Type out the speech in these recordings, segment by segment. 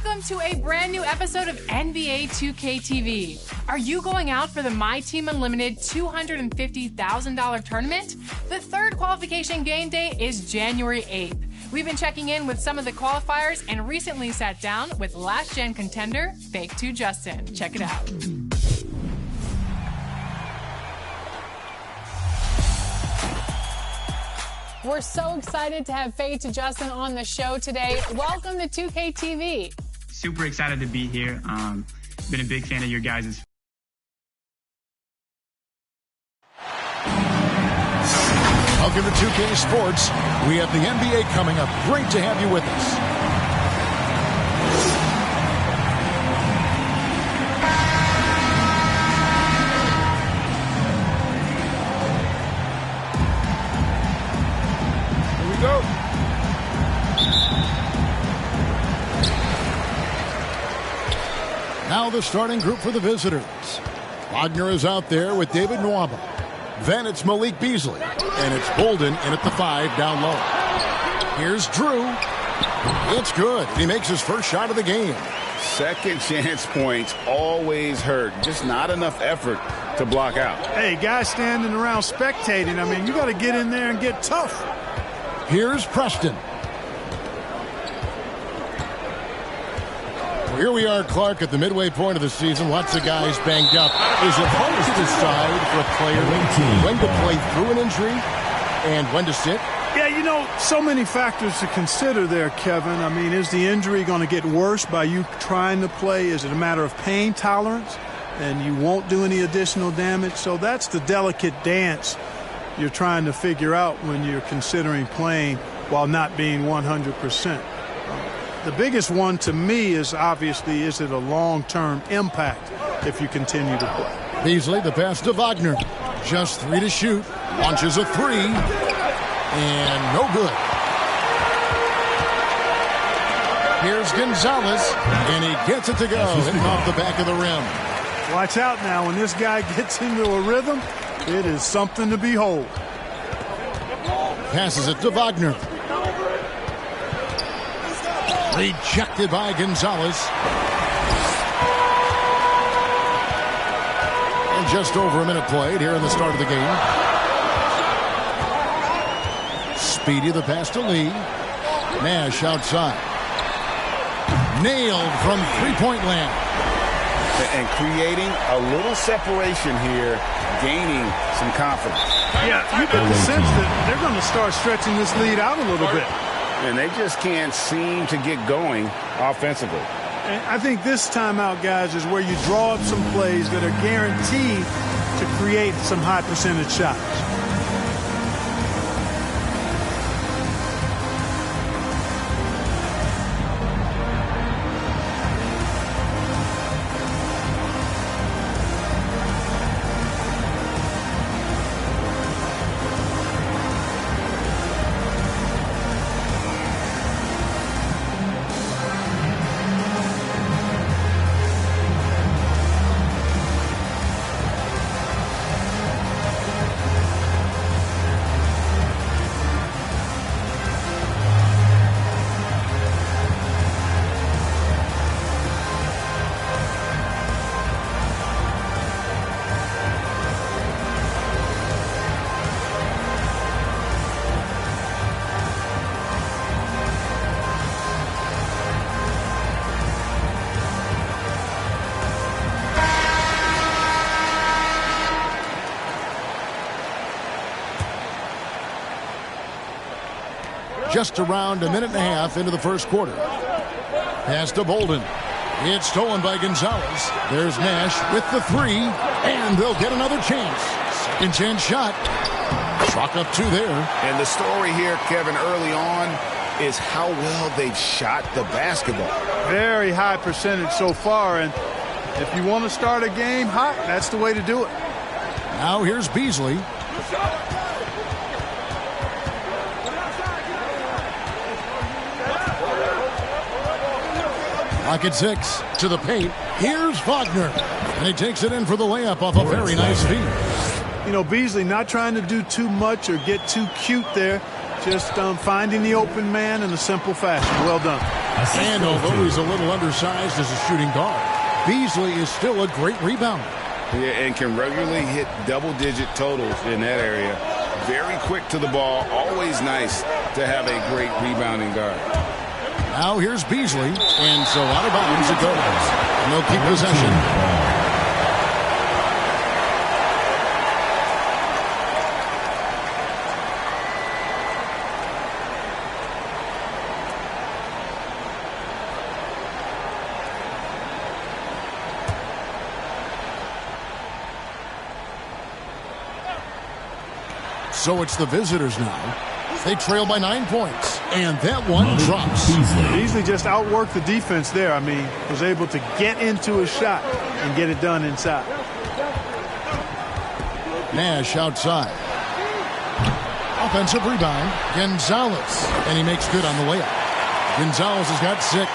Welcome to a brand new episode of NBA 2K TV. Are you going out for the My Team Unlimited $250,000 tournament? The third qualification game day is January 8th. We've been checking in with some of the qualifiers and recently sat down with last-gen contender Fake 2 Justin. Check it out. We're so excited to have Fake 2 Justin on the show today. Welcome to 2K TV. Super excited to be here. Been a big fan of your guys'. Welcome to 2K Sports. We have the NBA coming up. Great to have you with us. Go. Now the starting group for the visitors. Wagner is out there with David Nwaba. Then it's Malik Beasley. And it's Bolden in at the 5 down low. Here's Drew. It's good. He makes his first shot of the game. Second chance points always hurt. Just not enough effort to block out. Hey, guys standing around spectating. I mean, you got to get in there and get tough. Here's Preston. Well, here we are, Clark, at the midway point of the season. Lots of guys banged up. Is it hard to decide for a player when to play through an injury and when to sit? Yeah, you know, so many factors to consider there, Kevin. I mean, is the injury going to get worse by you trying to play? Is it a matter of pain tolerance and you won't do any additional damage? So that's the delicate dance you're trying to figure out when you're considering playing while not being 100%. The biggest one to me is obviously, is it a long-term impact if you continue to play? Beasley, the pass to Wagner. Just 3 to shoot. Launches a 3. And no good. Here's Gonzalez. And he gets it to go. Hitting off the back of the rim. Watch out now. When this guy gets into a rhythm, it is something to behold. Passes it to Wagner. Rejected by Gonzalez. And just over a minute played here in the start of the game. Speedy the pass to Lee. Nash outside. Nailed from three-point land. And creating a little separation here, gaining some confidence. Yeah, you get the sense that they're going to start stretching this lead out a little bit. And they just can't seem to get going offensively. And I think this timeout, guys, is where you draw up some plays that are guaranteed to create some high percentage shots. Just around a minute and a half into the first quarter. Pass to Bolden. It's stolen by Gonzalez. There's Nash with the 3, and they'll get another chance. Second chance shot. Chalk up 2 there. And the story here, Kevin, early on is how well they've shot the basketball. Very high percentage so far, and if you want to start a game hot, that's the way to do it. Now here's Beasley. Pocket 6 to the paint. Here's Wagner. And he takes it in for the layup off a very nice feed. You know, Beasley not trying to do too much or get too cute there. Just finding the open man in a simple fashion. Well done. And although he's a little undersized as a shooting guard, Beasley is still a great rebounder. Yeah, and can regularly hit double-digit totals in that area. Very quick to the ball. Always nice to have a great rebounding guard. Now here's Beasley, and so out of bounds it goes. And they'll keep possession. So it's the visitors now. They trail by 9 points, and that one drops. Beasley just outworked the defense there. I mean, was able to get into a shot and get it done inside. Nash outside. Offensive rebound, Gonzalez, and he makes good on the layup. Gonzalez has got 6.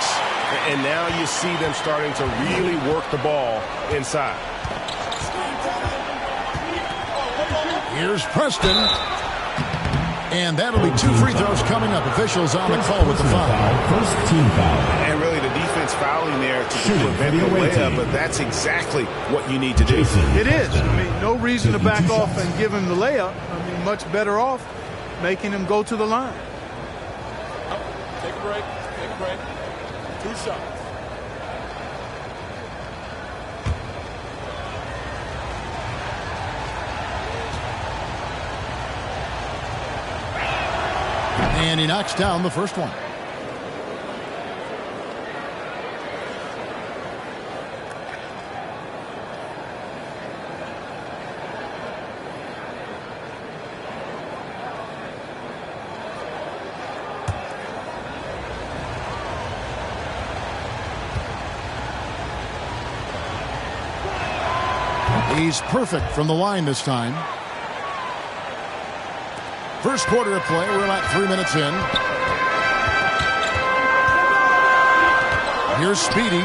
And now you see them starting to really work the ball inside. Here's Preston. And that'll be 2 free throws coming up. Officials on the call with the foul. First team foul. And really the defense fouling there to prevent the layup, but that's exactly what you need to do. It is. I mean, no reason to back off and give him the layup. I mean, much better off making him go to the line. Take a break. Take a break. 2 shots. And he knocks down the first one. He's perfect from the line this time. First quarter of play, we're about 3 minutes in. Here's Speedy.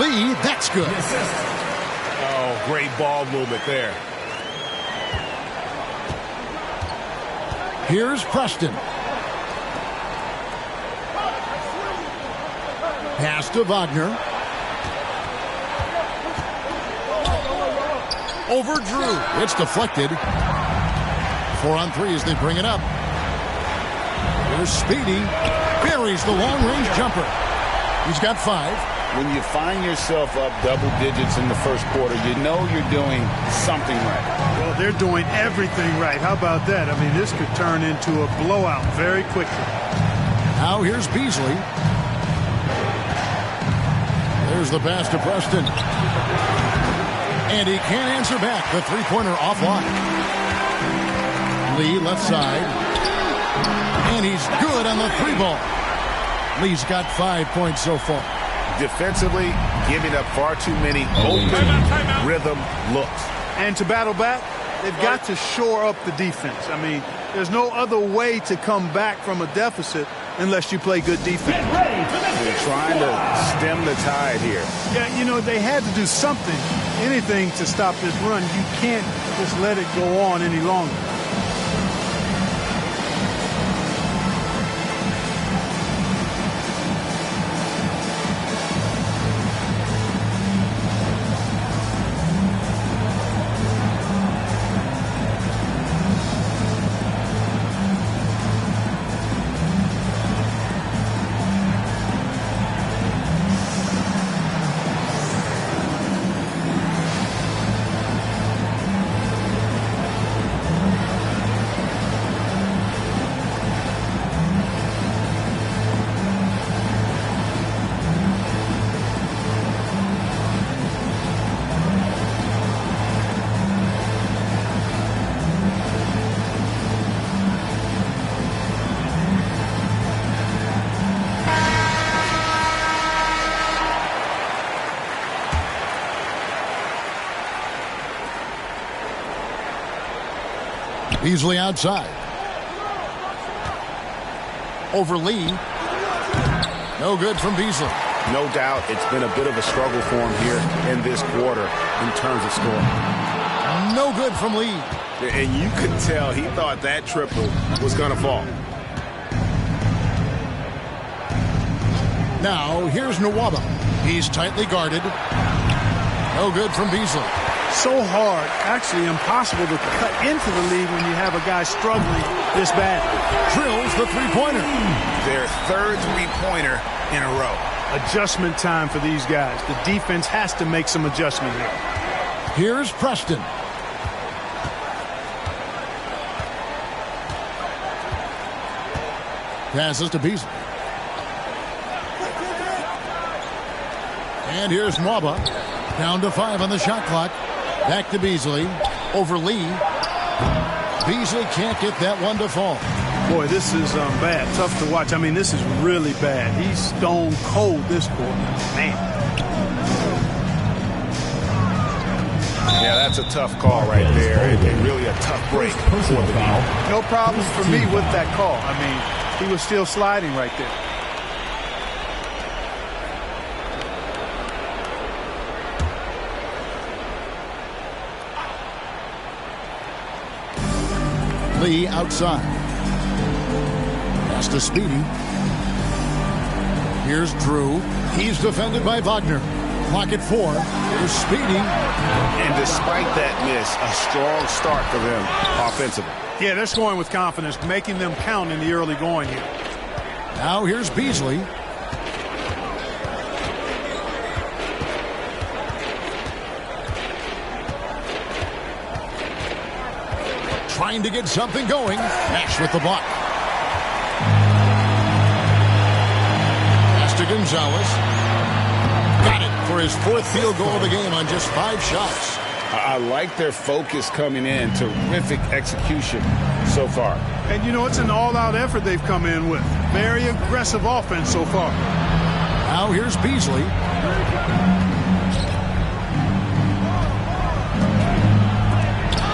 Lee, that's good. Oh, great ball movement there. Here's Preston. Pass to Wagner. Over Drew. It's deflected. 4 on 3 as they bring it up. Here's Speedy. Buries the long-range jumper. He's got 5. When you find yourself up double digits in the first quarter, you know you're doing something right. Well, they're doing everything right. How about that? I mean, this could turn into a blowout very quickly. Now here's Beasley. There's the pass to Preston. And he can't answer back. The three-pointer offline. Lee left side. And he's good on the 3-ball. Lee's got 5 points so far. Defensively, giving up far too many open rhythm looks. And to battle back, they've got to shore up the defense. I mean, there's no other way to come back from a deficit unless you play good defense. They're trying to stem the tide here. Yeah, you know, they had to do something, anything to stop this run. You can't just let it go on any longer. Beasley outside. Over Lee. No good from Beasley. No doubt it's been a bit of a struggle for him here in this quarter in terms of scoring. No good from Lee. And you could tell he thought that triple was going to fall. Now, here's Nwaba. He's tightly guarded. No good from Beasley. So hard, actually impossible to cut into the lead when you have a guy struggling this bad. Drills the three-pointer. Their third three-pointer in a row. Adjustment time for these guys. The defense has to make some adjustment here. Here's Preston. Passes to Beasley. And here's Nwaba. Down to 5 on the shot clock. Back to Beasley. Over Lee. Beasley can't get that one to fall. Boy, this is bad. Tough to watch. I mean, this is really bad. He's stone cold this quarter. Man. Yeah, that's a tough call right there. And really a tough break for the foul. No problems for me with that call. I mean, he was still sliding right there. Lee outside. Pass to Speedy. Here's Drew. He's defended by Wagner. Clock at 4. Here's Speedy. And despite that miss, a strong start for them offensively. Yeah, they're scoring with confidence, making them count in the early going here. Now here's Beasley. Trying to get something going. Nash with the block. Pass to Gonzalez. Got it for his 4th field goal of the game on just 5 shots. I like their focus coming in. Terrific execution so far. And, you know, it's an all-out effort they've come in with. Very aggressive offense so far. Now here's Beasley.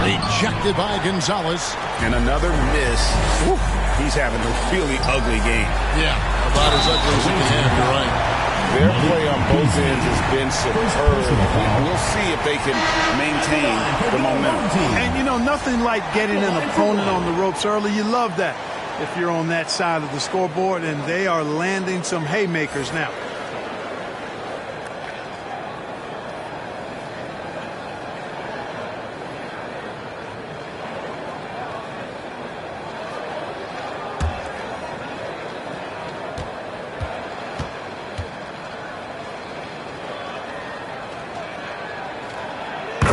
Rejected by Gonzalez. And another miss. Woo. He's having a really ugly game. Yeah, about as ugly as you can have, you're right. Their play on both ends has been superb. We'll see if they can maintain the momentum. And, you know, nothing like getting an opponent on the ropes early. You love that if you're on that side of the scoreboard, and they are landing some haymakers now.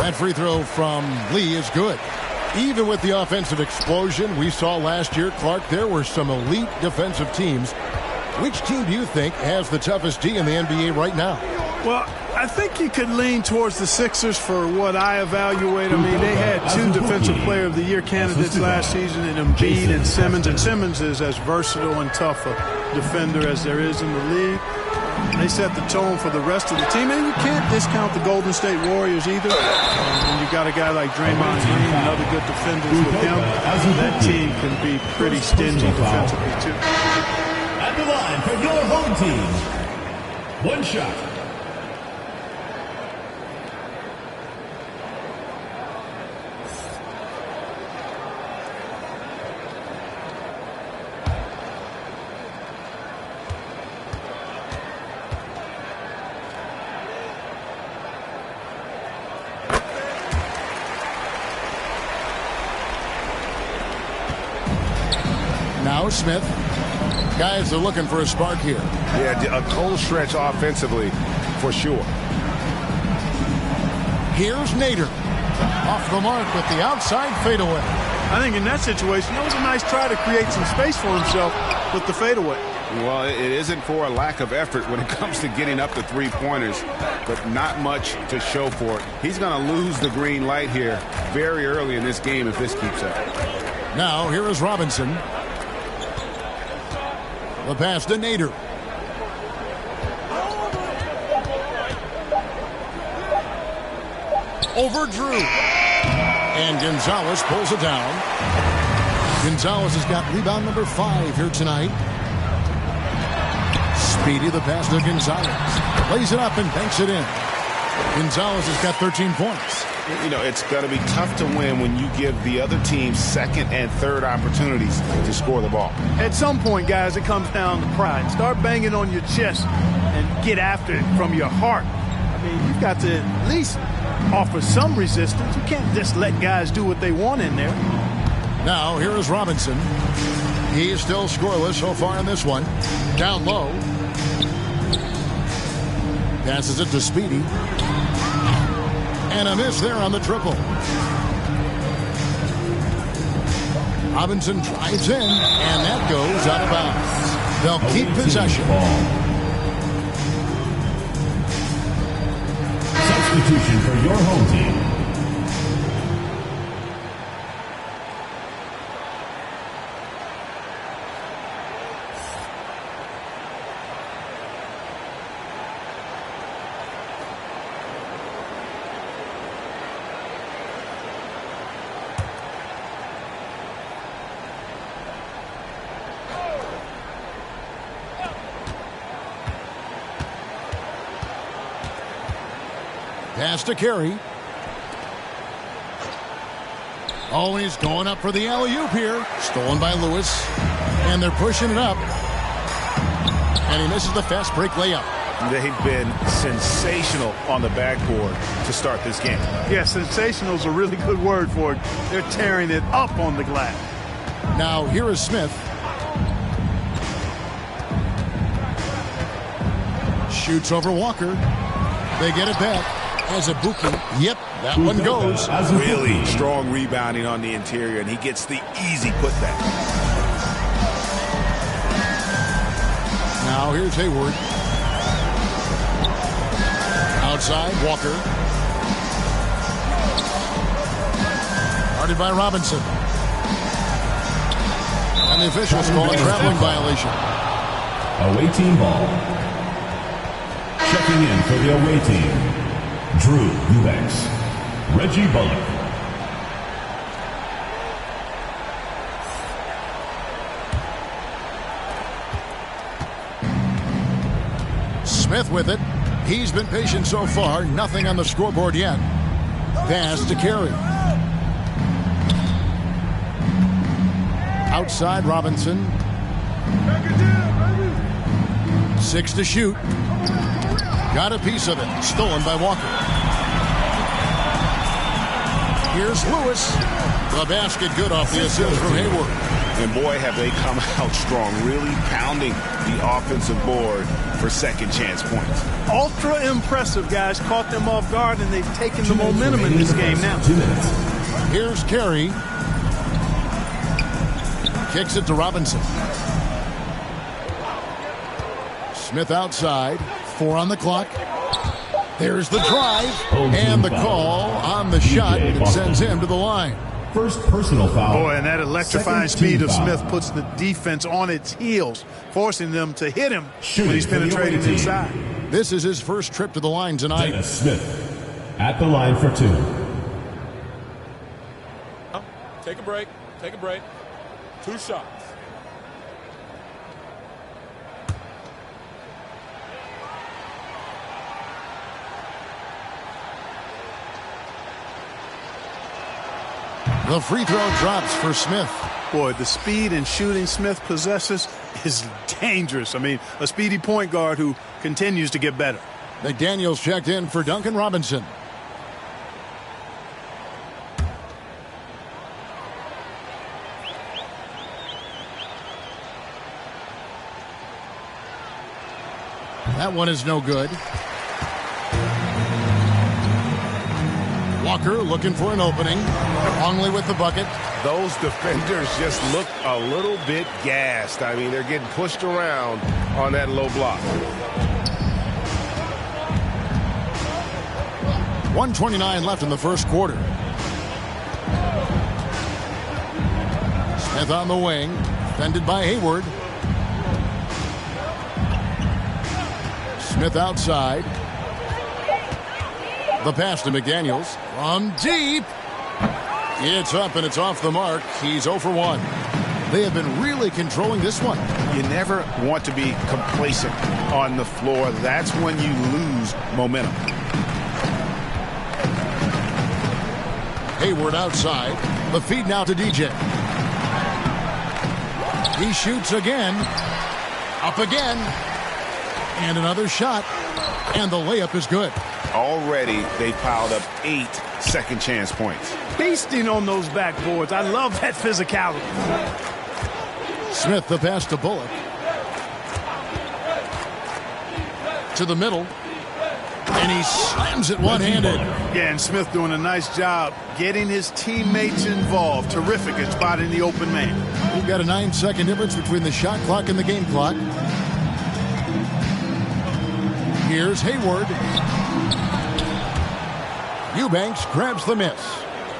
That free throw from Lee is good. Even with the offensive explosion we saw last year, Clark, there were some elite defensive teams. Which team do you think has the toughest D in the NBA right now? Well, I think you could lean towards the Sixers for what I evaluate. I mean, they had 2 Defensive Player of the Year candidates last season in Embiid and Simmons. And Simmons is as versatile and tough a defender as there is in the league. They set the tone for the rest of the team. And you can't discount the Golden State Warriors either. And you got a guy like Draymond Green and other good defenders with him. That team can be pretty stingy defensively, too. At the line for your home team, 1 shot. Now Smith. Guys are looking for a spark here. Yeah, a cold stretch offensively for sure. Here's Nader. Off the mark with the outside fadeaway. I think in that situation, that was a nice try to create some space for himself with the fadeaway. Well, it isn't for a lack of effort when it comes to getting up to 3-pointers, but not much to show for it. He's going to lose the green light here very early in this game if this keeps up. Now here is Robinson. The pass to Nader. Over Drew. And Gonzalez pulls it down. Gonzalez has got rebound number 5 here tonight. Speedy, the pass to Gonzalez. Lays it up and banks it in. Gonzalez has got 13 points. You know, it's going to be tough to win when you give the other team second and third opportunities to score the ball. At some point, guys, it comes down to pride. Start banging on your chest and get after it from your heart. I mean, you've got to at least offer some resistance. You can't just let guys do what they want in there. Now, here is Robinson. He is still scoreless so far in this one. Down low. Passes it to Speedy. And a miss there on the triple. Robinson drives in, and that goes out of bounds. They'll keep possession. Substitution for your home team. Pass to Carey. Oh, he's going up for the alley-oop here. Stolen by Lewis. And they're pushing it up. And he misses the fast break layup. They've been sensational on the backboard to start this game. Yeah, sensational is a really good word for it. They're tearing it up on the glass. Now, here is Smith. Shoots over Walker. They get it back. Azubuike. Yep, that one goes. Really strong rebounding on the interior, and he gets the easy putback. Now here's Hayward. Outside, Walker. Guarded by Robinson. And the officials call a traveling violation. Away team ball. Checking in for the away team, Drew Eubanks, Reggie Bullock. Smith with it. He's been patient so far. Nothing on the scoreboard yet. Pass to Carey. Outside Robinson. 6 to shoot. Got a piece of it. Stolen by Walker. Here's Lewis. The basket good off the assist from Hayward. And boy, have they come out strong, really pounding the offensive board for second chance points. Ultra impressive, guys. Caught them off guard, and they've taken the momentum in this game now. Here's Carey. Kicks it to Robinson. Smith outside. 4 on the clock. There's the drive. And the call on the shot. It sends him to the line. First personal foul. Boy, and that electrifying speed of Smith puts the defense on its heels, forcing them to hit him when he's penetrating inside. This is his first trip to the line tonight. Dennis Smith at the line for 2. Take a break. Take a break. 2 shots. The free throw drops for Smith. Boy, the speed and shooting Smith possesses is dangerous. I mean, a speedy point guard who continues to get better. McDaniels checked in for Duncan Robinson. That one is no good. Walker looking for an opening. Longley with the bucket. Those defenders just look a little bit gassed. I mean, they're getting pushed around on that low block. 1:29 left in the first quarter. Smith on the wing. Defended by Hayward. Smith outside. The pass to McDaniels. From deep. It's up and it's off the mark. He's 0 for 1. They have been really controlling this one. You never want to be complacent on the floor. That's when you lose momentum. Hayward outside. The feed now to DJ. He shoots again. Up again. And another shot. And the layup is good. Already, they piled up 8 second chance points. Feasting on those backboards. I love that physicality. Smith the pass to Bullock. To the middle. And he slams it one-handed. Yeah, and Smith doing a nice job getting his teammates involved. Terrific at spotting the open man. We've got a 9-second difference between the shot clock and the game clock. Here's Hayward. Eubanks grabs the miss.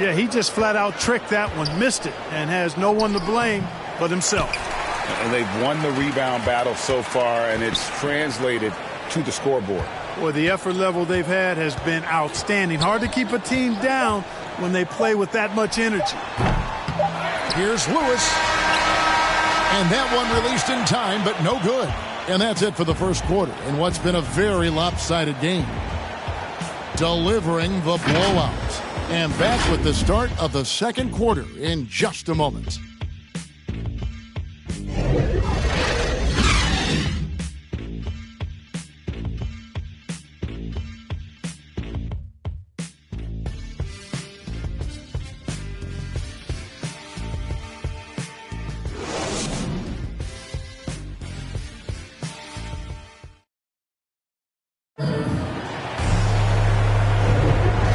Yeah, he just flat out tricked that one, missed it, and has no one to blame but himself. And they've won the rebound battle so far, and it's translated to the scoreboard. Boy, the effort level they've had has been outstanding. Hard to keep a team down when they play with that much energy. Here's Lewis. And that one released in time, but no good. And that's it for the first quarter in what's been a very lopsided game. Delivering the blowout. And back with the start of the second quarter in just a moment.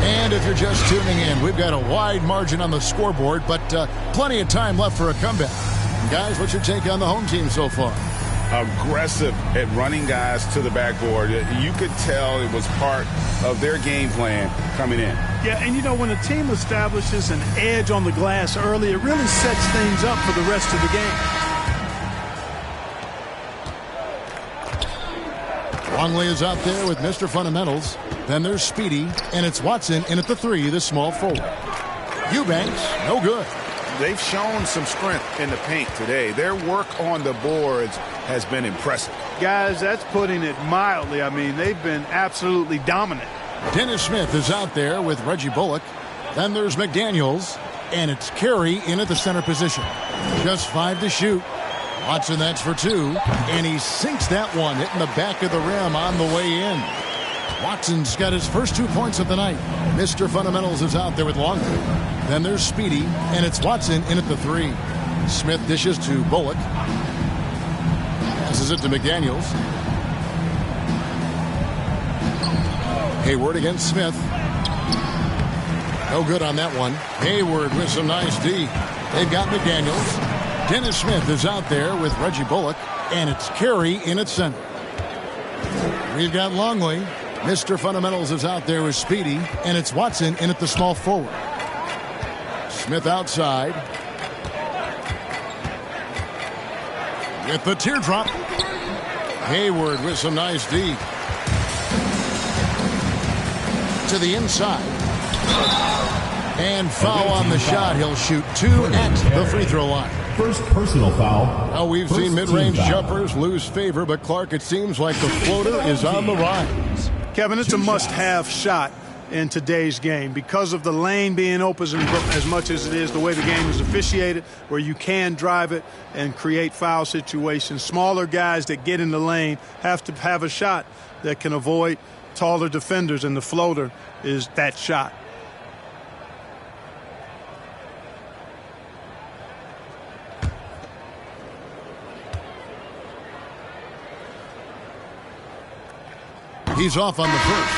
And if you're just tuning in, we've got a wide margin on the scoreboard, but plenty of time left for a comeback. Guys, what's your take on the home team so far? Aggressive at running guys to the backboard. You could tell it was part of their game plan coming in. Yeah, and you know, when a team establishes an edge on the glass early, it really sets things up for the rest of the game. Longley is out there with Mr. Fundamentals. Then there's Speedy, and it's Watson in at the 3, the small forward. Eubanks, no good. They've shown some strength in the paint today. Their work on the boards has been impressive. Guys, that's putting it mildly. I mean, they've been absolutely dominant. Dennis Smith is out there with Reggie Bullock. Then there's McDaniels, and it's Carey in at the center position. Just 5 to shoot. Watson, that's for 2, and he sinks that one, hitting the back of the rim on the way in. Watson's got his first 2 points of the night. Mr. Fundamentals is out there with Longley. Then there's Speedy, and it's Watson in at the 3. Smith dishes to Bullock. Passes it to McDaniels. Hayward against Smith. No good on that one. Hayward with some nice D. They've got McDaniels. Dennis Smith is out there with Reggie Bullock, and it's Carey in at center. We've got Longley. Mr. Fundamentals is out there with Speedy, and it's Watson in at the small forward. Smith outside. With the teardrop. Hayward with some nice D. To the inside. And foul on the shot. He'll shoot 2 at the free throw line. First personal foul. Now we've seen mid-range jumpers lose favor, but Clark, it seems like the floater is on the rise. Kevin, it's a must-have shot in today's game because of the lane being open as much as it is, the way the game is officiated, where you can drive it and create foul situations. Smaller guys that get in the lane have to have a shot that can avoid taller defenders, and the floater is that shot. He's off on the first.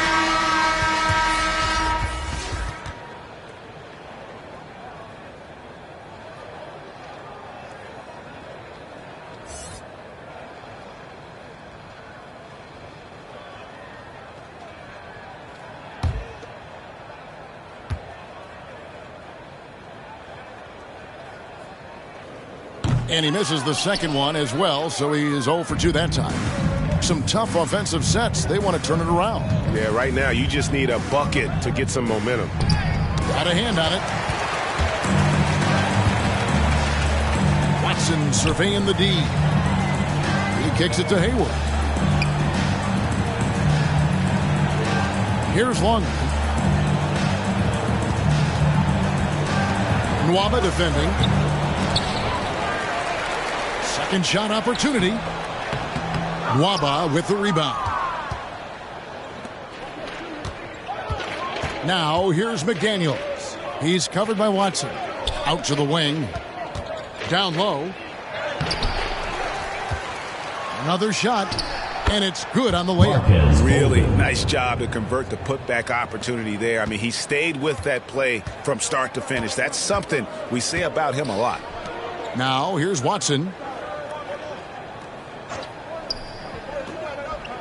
And he misses the second one as well, so he is 0 for 2 that time. Some tough offensive sets. They want to turn it around. Yeah, right now you just need a bucket to get some momentum. Got a hand on it. Watson surveying the D. He kicks it to Hayward. Here's Longley. Nwaba defending. Second shot opportunity. Nwaba with the rebound. Now here's McDaniels. He's covered by Watson. Out to the wing. Down low. Another shot. And it's good on the layup. Really nice job to convert the putback opportunity there. I mean, he stayed with that play from start to finish. That's something we say about him a lot. Now here's Watson.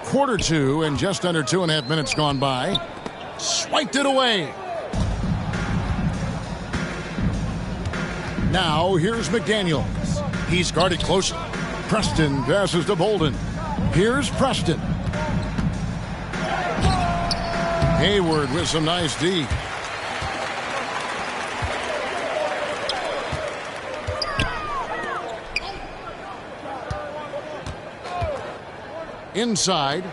Quarter two and just under 2.5 minutes gone by. Swiped it away. Now here's McDaniels. He's guarded closely. Preston passes to Bolden. Here's Preston. Hayward with some nice D. Inside.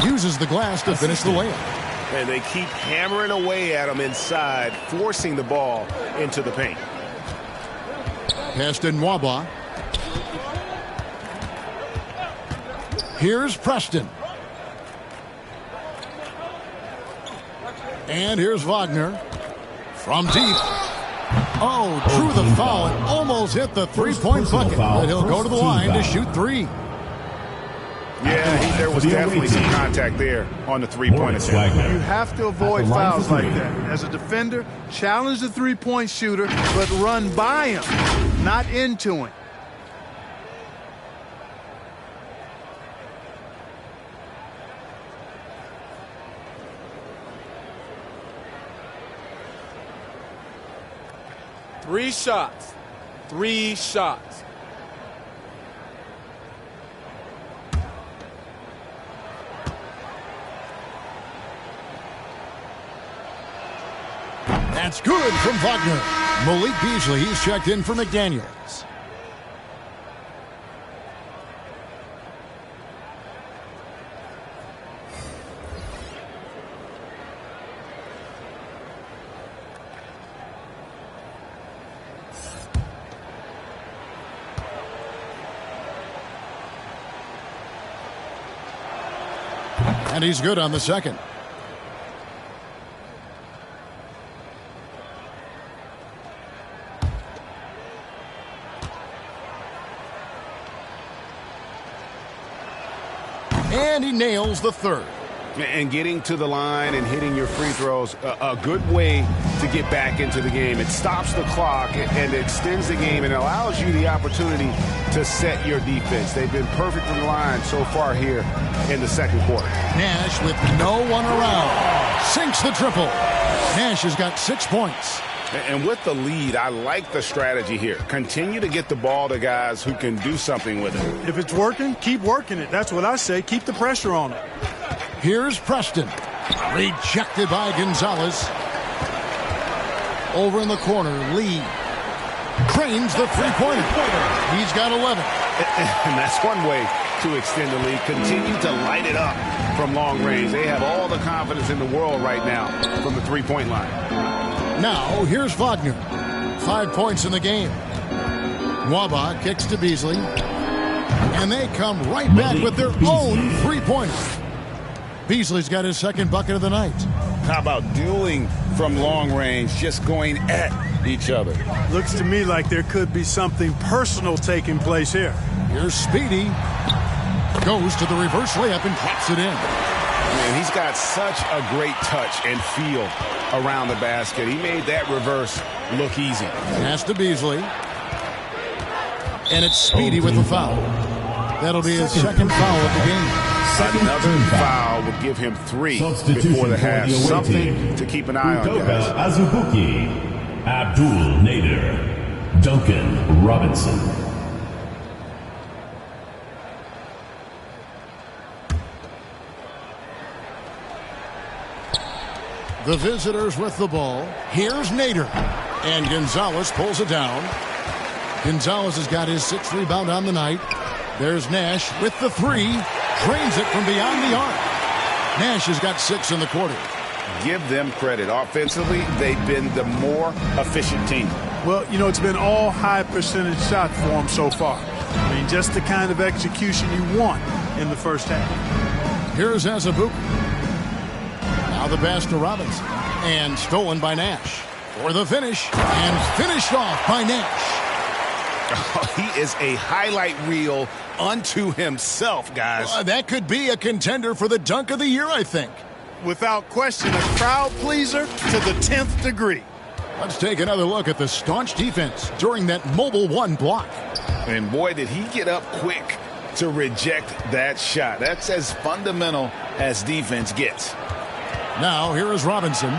Uses the glass to finish the layup. And they keep hammering away at him inside, forcing the ball into the paint. Pass to Nwaba. Here's Preston. And here's Wagner. From deep. Oh, drew the foul and almost hit the three-point bucket. But he'll go to the line to shoot three. Yeah, there was definitely some contact there on the three-point attempt. You have to avoid fouls like that. As a defender, challenge the three-point shooter, but run by him, not into him. Three shots. 3 shots. That's good from Wagner. Malik Beasley, he's checked in for McDaniels. And he's good on the second. And he nails the third. And getting to the line and hitting your free throws, a good way to get back into the game. It stops the clock and extends the game and allows you the opportunity to set your defense. They've been perfect from the line so far here in the second quarter. Nash with no one around. Sinks the triple. Nash has got 6 points. And with the lead, I like the strategy here. Continue to get the ball to guys who can do something with it. If it's working, keep working it. That's what I say. Keep the pressure on it. Here's Preston. Rejected by Gonzalez. Over in the corner, Lee cranes the three-pointer. He's got 11. And that's one way to extend the lead. Continue to light it up from long range. They have all the confidence in the world right now from the three-point line. Now, here's Wagner. 5 points in the game. Nwaba kicks to Beasley. And they come right back with their own three-pointer. Beasley's got his second bucket of the night. How about dueling from long range, just going at each other? Looks to me like there could be something personal taking place here. Here's Speedy. Goes to the reverse layup and drops it in. Man, he's got such a great touch and feel around the basket. He made that reverse look easy. Pass to Beasley. And it's Speedy with the foul. That'll be his second foul of the game. Another foul will give him 3 before the half. Something to keep an eye on, guys. Azubuike, Abdul Nader, Duncan Robinson. The visitors with the ball. Here's Nader. And Gonzalez pulls it down. Gonzalez has got his 6th rebound on the night. There's Nash with the 3. Drains it from beyond the arc. Nash has got 6 in the quarter. give them credit. Offensively, they've been the more efficient team. Well, you know, it's been all high percentage shots for them so far. I mean, just the kind of execution you want in the first half. Here's Azubuike. Now the pass to Robinson. And stolen by Nash. For the finish. And finished off by Nash. Oh, he is a highlight reel unto himself, guys. That could be a contender for the dunk of the year, I think. Without question, a crowd pleaser to the 10th degree. Let's take another look at the staunch defense during that Mobile One block. And boy, did he get up quick to reject that shot. That's as fundamental as defense gets. Now, here is Robinson.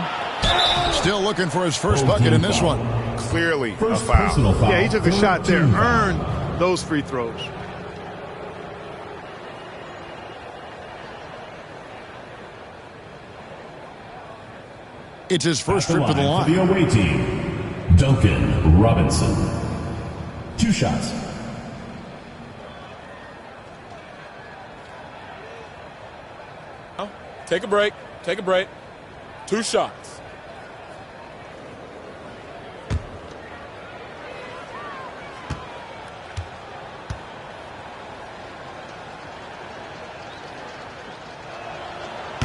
Still looking for his first bucket in this one. Clearly First a foul. personal foul. Yeah, he took a shot there, earned those free throws. It's his first trip to the For line. the away team, Duncan Robinson. 2 shots. Take a break. Take a break. 2 shots.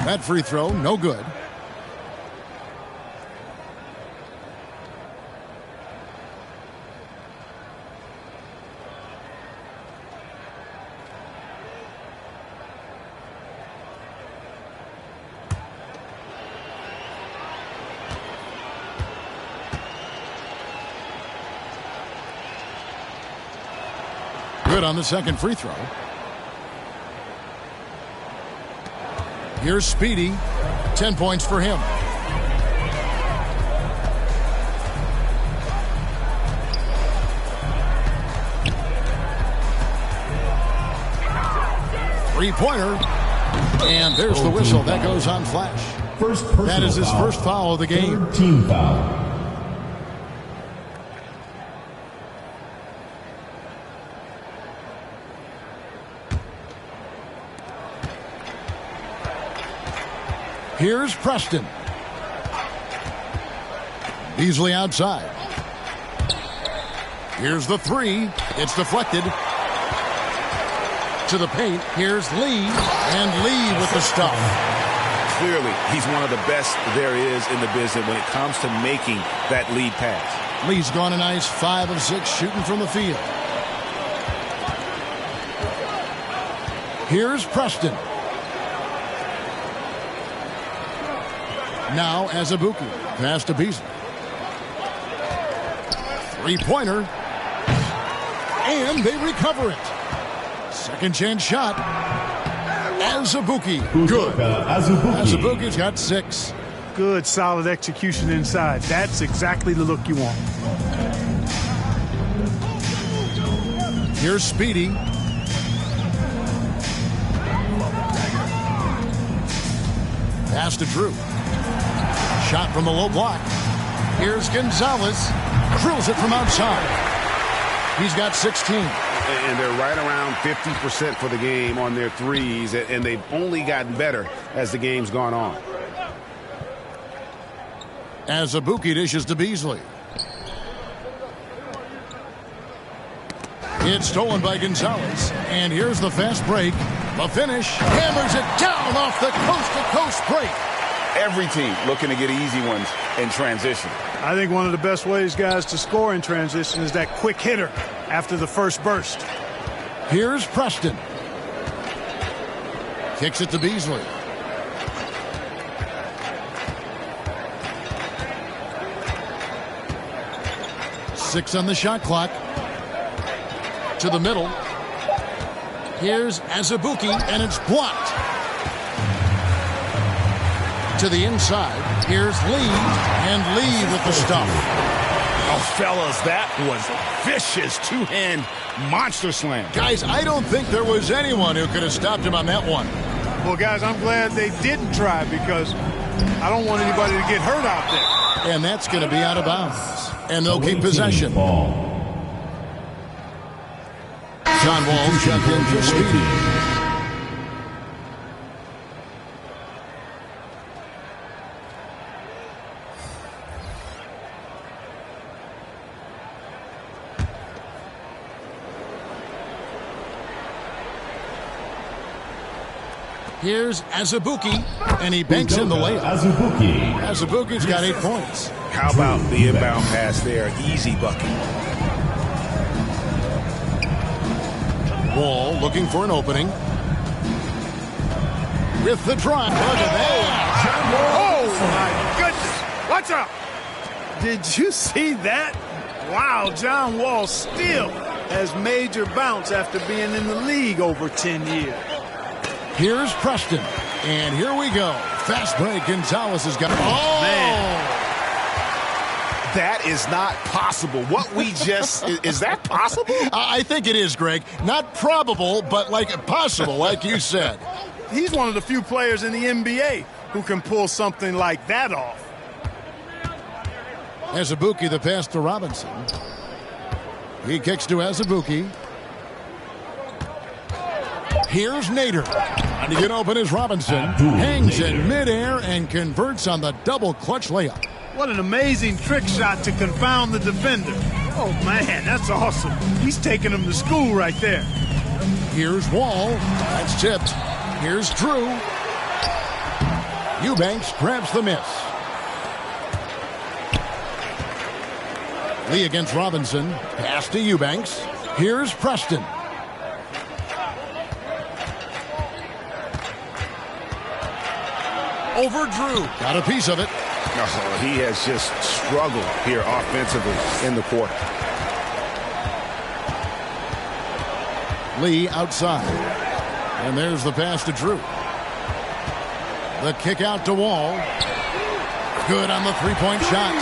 That free throw, no good. Good on the second free throw. Here's Speedy. 10 points for him. Three-pointer. And there's the whistle. That goes on Flash. First personal That is his foul. first foul of the game. 3rd team foul. Here's Preston. Beasley outside. Here's the three. It's deflected. To the paint. Here's Lee. And Lee with the stuff. Clearly, he's one of the best there is in the business when it comes to making that lead pass. Lee's gone a nice 5 of 6 shooting from the field. Here's Preston. Now Azubuike. Pass to Beasley. Three-pointer. And they recover it. Second chance shot. Azubuike. Good. Azubuike's got 6. Good, solid execution inside. That's exactly the look you want. Here's Speedy. Pass to Drew. Shot from the low block. Here's Gonzalez. Drills it from outside. He's got 16. And they're right around 50% for the game on their threes, and they've only gotten better as the game's gone on. Azubuike dishes to Beasley. It's stolen by Gonzalez. And here's the fast break. The finish. Hammers it down off the coast-to-coast break. Every team looking to get easy ones in transition. I think one of the best ways, guys, to score in transition is that quick hitter after the first burst. Here's Preston. Kicks it to Beasley. Six on the shot clock. To the middle. Here's Azubuike, and it's blocked. To the inside. Here's Lee, and Lee with the stuff. Oh, fellas, that was vicious two-hand monster slam. Guys, I don't think there was anyone who could have stopped him on that one. Well, guys, I'm glad they didn't try because I don't want anybody to get hurt out there. And that's going to be out of bounds. And they'll keep possession. John Wall checked in for Speedy. Here's Azubuike, and he banks in the layup. Azubuike's got 8 points. How about the inbound pass there? Easy bucket. Wall looking for an opening. With the drive. Look at that. Oh, my goodness. Watch out. Did you see that? Wow, John Wall still has major bounce after being in the league over 10 years. Here's Preston. And here we go. Fast break. Gonzalez has got it. Oh! Man. That is not possible. What we just... is that possible? I think it is, Greg. Not probable, but like possible, like you said. He's one of the few players in the NBA who can pull something like that off. Azubuike, the pass to Robinson. He kicks to Azubuike. Here's Nader. Trying to get open is Robinson. Hangs in midair and converts on the double clutch layup. What an amazing trick shot to confound the defender. Oh, man, that's awesome. He's taking him to school right there. Here's Wall. That's tipped. Here's Drew. Eubanks grabs the miss. Lee against Robinson. Pass to Eubanks. Here's Preston. Over Drew. Got a piece of it. Oh, he has just struggled here offensively in the quarter. Lee outside. And there's the pass to Drew. The kick out to Wall. Good on the three-point shot.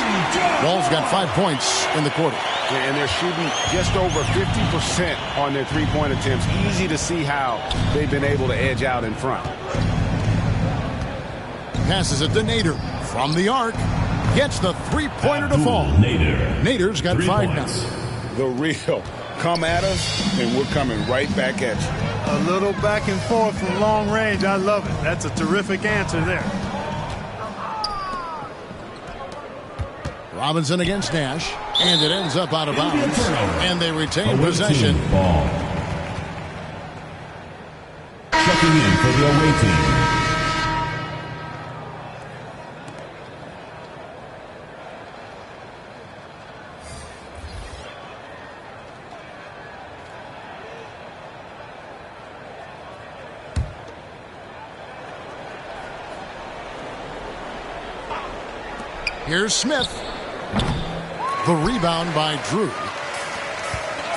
Wall's got 5 points in the quarter. And they're shooting just over 50% on their three-point attempts. Easy to see how they've been able to edge out in front. Passes it to Nader. From the arc. Gets the three-pointer to fall. Nader's got 5 now. The real. Come at us, and we're coming right back at you. A little back and forth from long range. I love it. That's a terrific answer there. Robinson against Nash. And it ends up out of bounds. And they retain possession. Checking in for the away team. Here's Smith. The rebound by Drew.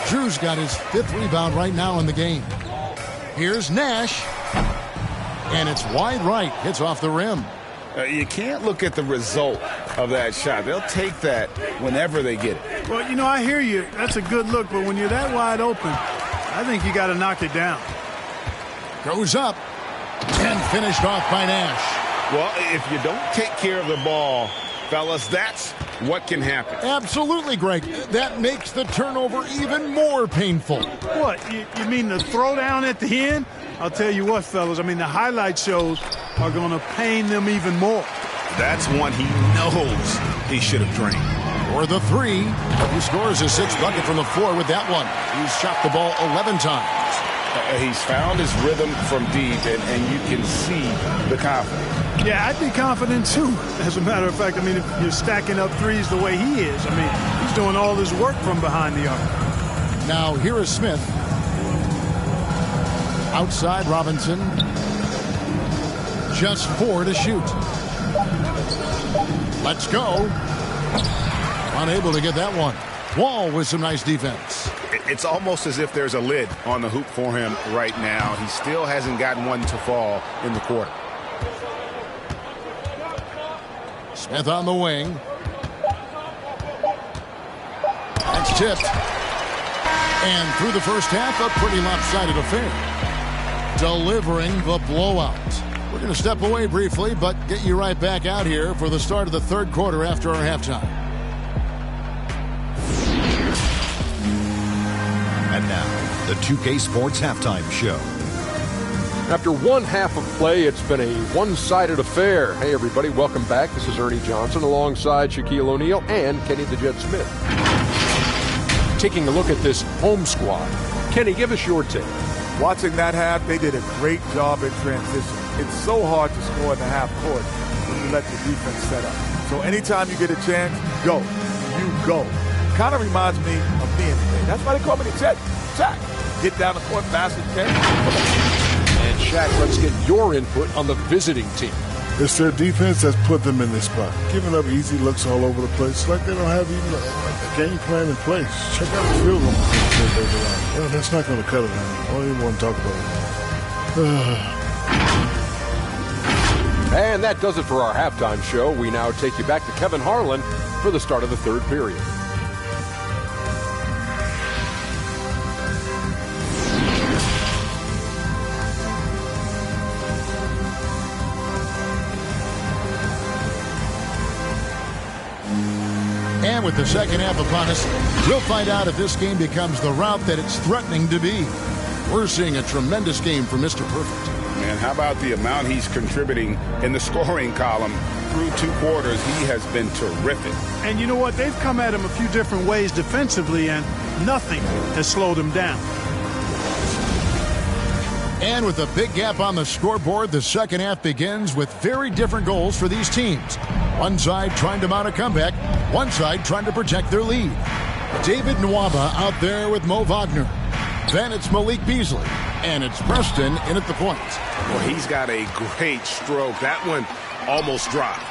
Drew's got his 5th rebound right now in the game. Here's Nash. And it's wide right. Hits off the rim. You can't look at the result of that shot. They'll take that whenever they get it. Well, you know, I hear you. That's a good look. But when you're that wide open, I think you got to knock it down. Goes up. And finished off by Nash. Well, if you don't take care of the ball, fellas, that's what can happen. Absolutely, Greg. That makes the turnover even more painful. What? You mean the throwdown at the end? I'll tell you what, fellas. I mean, the highlight shows are going to pain them even more. That's one he knows he should have drained. Or the 3. He scores his 6th bucket from the floor with that one. He's shot the ball 11 times. He's found his rhythm from deep, and you can see the confidence. Yeah, I'd be confident, too. As a matter of fact, I mean, if you're stacking up threes the way he is, I mean, he's doing all his work from behind the arc. Now, here is Smith. Outside Robinson. Just 4 to shoot. Let's go. Unable to get that one. Wall with some nice defense. It's almost as if there's a lid on the hoop for him right now. He still hasn't gotten one to fall in the quarter. Smith on the wing. That's tipped. And through the first half, a pretty lopsided affair. Delivering the blowout. We're going to step away briefly, but get you right back out here for the start of the 3rd quarter after our halftime. And now, the 2K Sports Halftime Show. After one half of play, it's been a one-sided affair. Hey, everybody, welcome back. This is Ernie Johnson alongside Shaquille O'Neal and Kenny the Jet Smith. Taking a look at this home squad. Kenny, give us your take. Watching that half, they did a great job in transition. it's so hard to score in the half court when you let the defense set up. So anytime you get a chance, go. You go. Kind of reminds me of me in the day. That's why they call me the Jet. Jack. Get down the court fast as you can. And Shaq, let's get your input on the visiting team. It's their defense that's put them in this spot. Giving up easy looks all over the place. It's like they don't have even a game plan in place. Check out the field goal. Well, that's not going to cut it. I don't even want to talk about it. And that does it for our halftime show. We now take you back to Kevin Harlan for the start of the third period. And with the second half upon us, we'll find out if this game becomes the route that it's threatening to be. We're seeing a tremendous game from Mr. Perfect. Man, how about the amount he's contributing in the scoring column through 2 quarters? He has been terrific. And you know what? They've come at him a few different ways defensively, and nothing has slowed him down. And with a big gap on the scoreboard, the second half begins with very different goals for these teams. One side trying to mount a comeback, one side trying to protect their lead. David Nwaba out there with Mo Wagner. Then it's Malik Beasley. And it's Preston in at the point. Well, he's got a great stroke. That one almost dropped.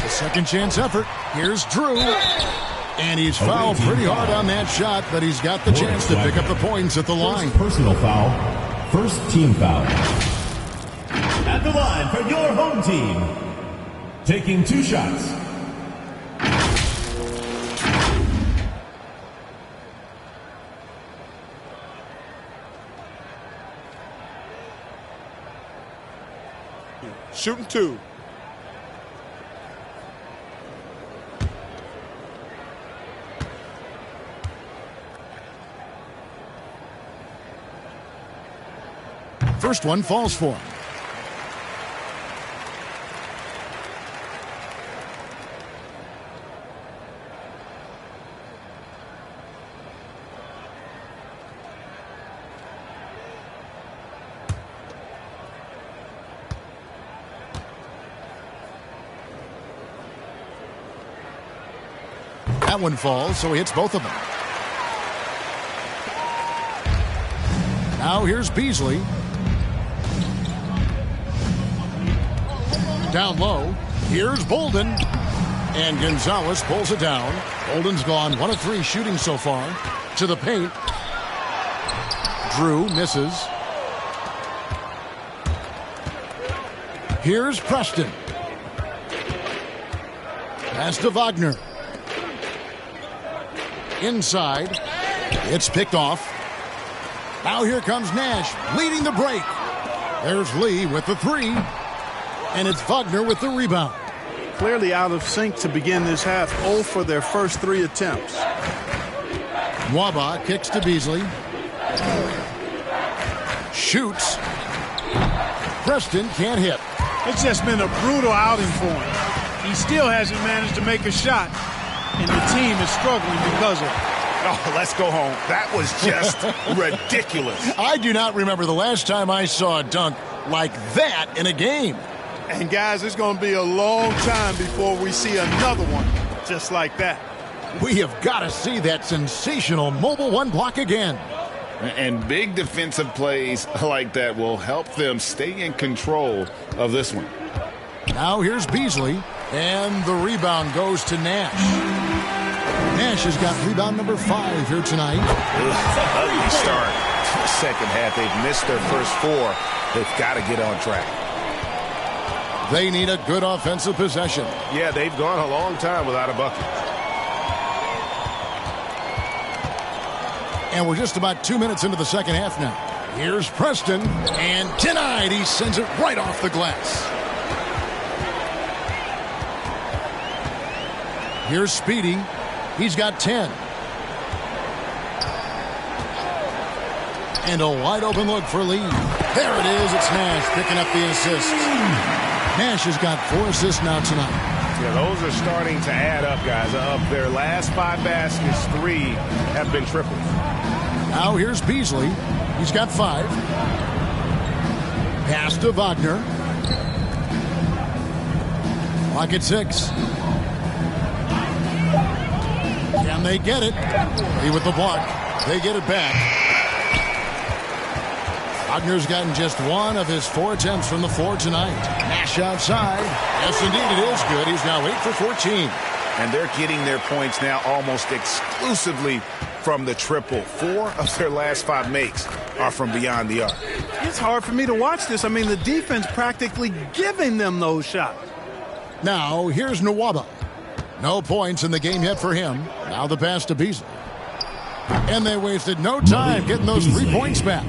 The second chance effort. Here's Drew. And he's fouled pretty hard on that shot, but he's got the chance to pick up the points at the line. Personal foul. First team foul. At the line for your home team. Taking 2 shots. Shooting 2. First one falls for him. That one falls, so he hits both of them. Now here's Beasley. Down low. Here's Bolden. And Gonzalez pulls it down. Bolden's gone 1 of 3 shooting so far. To the paint. Drew misses. Here's Preston. Pass to Wagner. Inside. It's picked off. Now here comes Nash leading the break. There's Lee with the 3. And it's Wagner with the rebound. Clearly out of sync to begin this half. 0 for their first 3 attempts. Nwaba kicks to Beasley. Shoots. Preston can't hit. It's just been a brutal outing for him. He still hasn't managed to make a shot. And the team is struggling because of it. Oh, let's go home. That was just ridiculous. I do not remember the last time I saw a dunk like that in a game. And guys, it's going to be a long time before we see another one just like that. We have got to see that sensational mobile 1 block again. And big defensive plays like that will help them stay in control of this one. Now here's Beasley. And the rebound goes to Nash. Nash has got rebound number 5 here tonight. Ugly start to the second half. They've missed their first 4. They've got to get on track. They need a good offensive possession. Yeah, they've gone a long time without a bucket. And we're just about 2 minutes into the second half now. Here's Preston. And denied. He sends it right off the glass. Here's Speedy. He's got 10. And a wide open look for Lee. There it is. It's Nash picking up the assist. Nash has got 4 assists now tonight. Yeah, those are starting to add up, guys. Of their last 5 baskets, 3 have been triples. Now here's Beasley. He's got 5. Pass to Wagner. Clock at 6. Can they get it? He with the block. They get it back. Wagner's gotten just 1 of his 4 attempts from the floor tonight. Nash outside. Yes, indeed, it is good. He's now 8 for 14. And they're getting their points now almost exclusively from the triple. 4 of their last 5 makes are from beyond the arc. It's hard for me to watch this. I mean, the defense practically giving them those shots. Now, here's Nwaba. No points in the game yet for him. Now the pass to Beasley. And they wasted no time getting those 3 points back.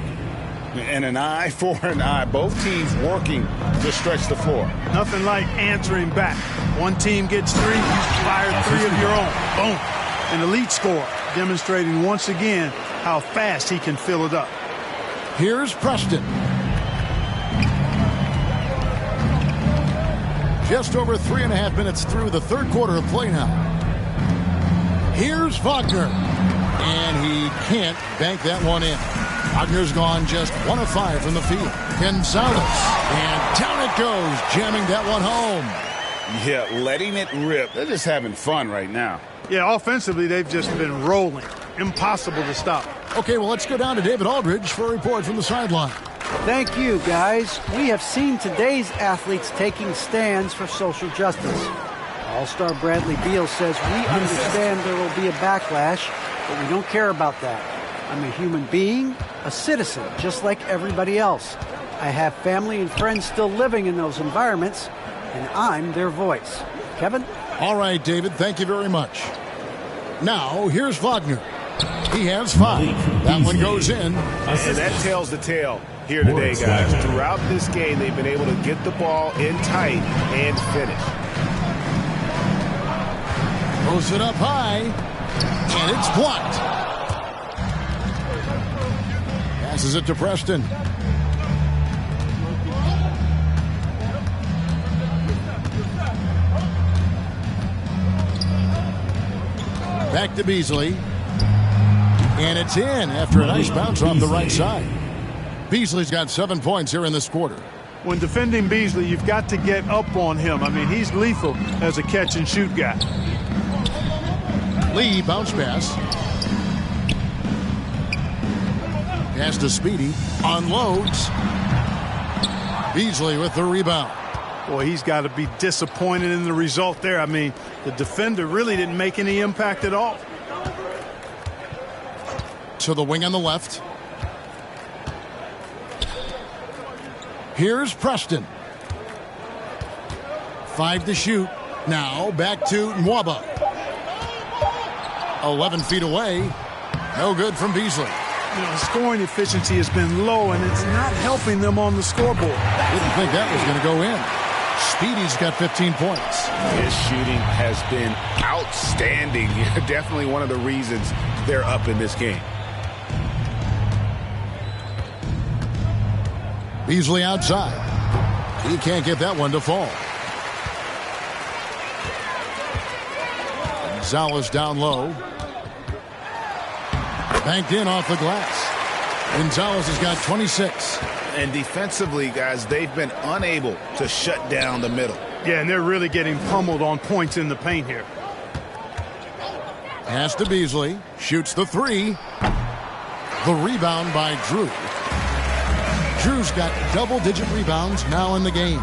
And an eye for an eye. Both teams working to stretch the floor. Nothing like answering back. One team gets 3, you fire 3 of your own. Boom. An elite score, demonstrating once again how fast he can fill it up. Here's Preston. Just over 3.5 minutes through the third quarter of play now. Here's Wagner. And he can't bank that one in. Wagner's gone just 1 of 5 from the field. Gonzalez. And down it goes, jamming that one home. Yeah, letting it rip. They're just having fun right now. Yeah, offensively, they've just been rolling. Impossible to stop. Okay, well, let's go down to David Aldridge for a report from the sideline. Thank you, guys. We have seen today's athletes taking stands for social justice. All-Star Bradley Beal says, we understand there will be a backlash, but we don't care about that. I'm a human being, a citizen, just like everybody else. I have family and friends still living in those environments, and I'm their voice. Kevin? All right, David, thank you very much. Now, here's Wagner. He has 5. That one goes in. And that tells the tale here today, guys. Throughout this game, they've been able to get the ball in tight and finish. Throws it up high, and it's blocked. Passes it to Preston. Back to Beasley. And it's in after a nice bounce off the right side. Beasley's got 7 points here in this quarter. When defending Beasley, you've got to get up on him. I mean, he's lethal as a catch-and-shoot guy. Lee, bounce pass. Pass to Speedy. Unloads. Beasley with the rebound. Boy, he's got to be disappointed in the result there. I mean, the defender really didn't make any impact at all. To the wing on the left. Here's Preston. 5 to shoot. Now back to Nwaba. 11 feet away. No good from Beasley. You know, scoring efficiency has been low, and it's not helping them on the scoreboard. Didn't think that was going to go in. Speedy's got 15 points. His shooting has been outstanding. Definitely one of the reasons they're up in this game. Beasley outside. He can't get that one to fall. Gonzalez down low. Banked in off the glass. Gonzalez has got 26. And defensively, guys, they've been unable to shut down the middle. Yeah, and they're really getting pummeled on points in the paint here. Pass to Beasley. Shoots the 3. The rebound by Drew. Drew's got double-digit rebounds now in the game.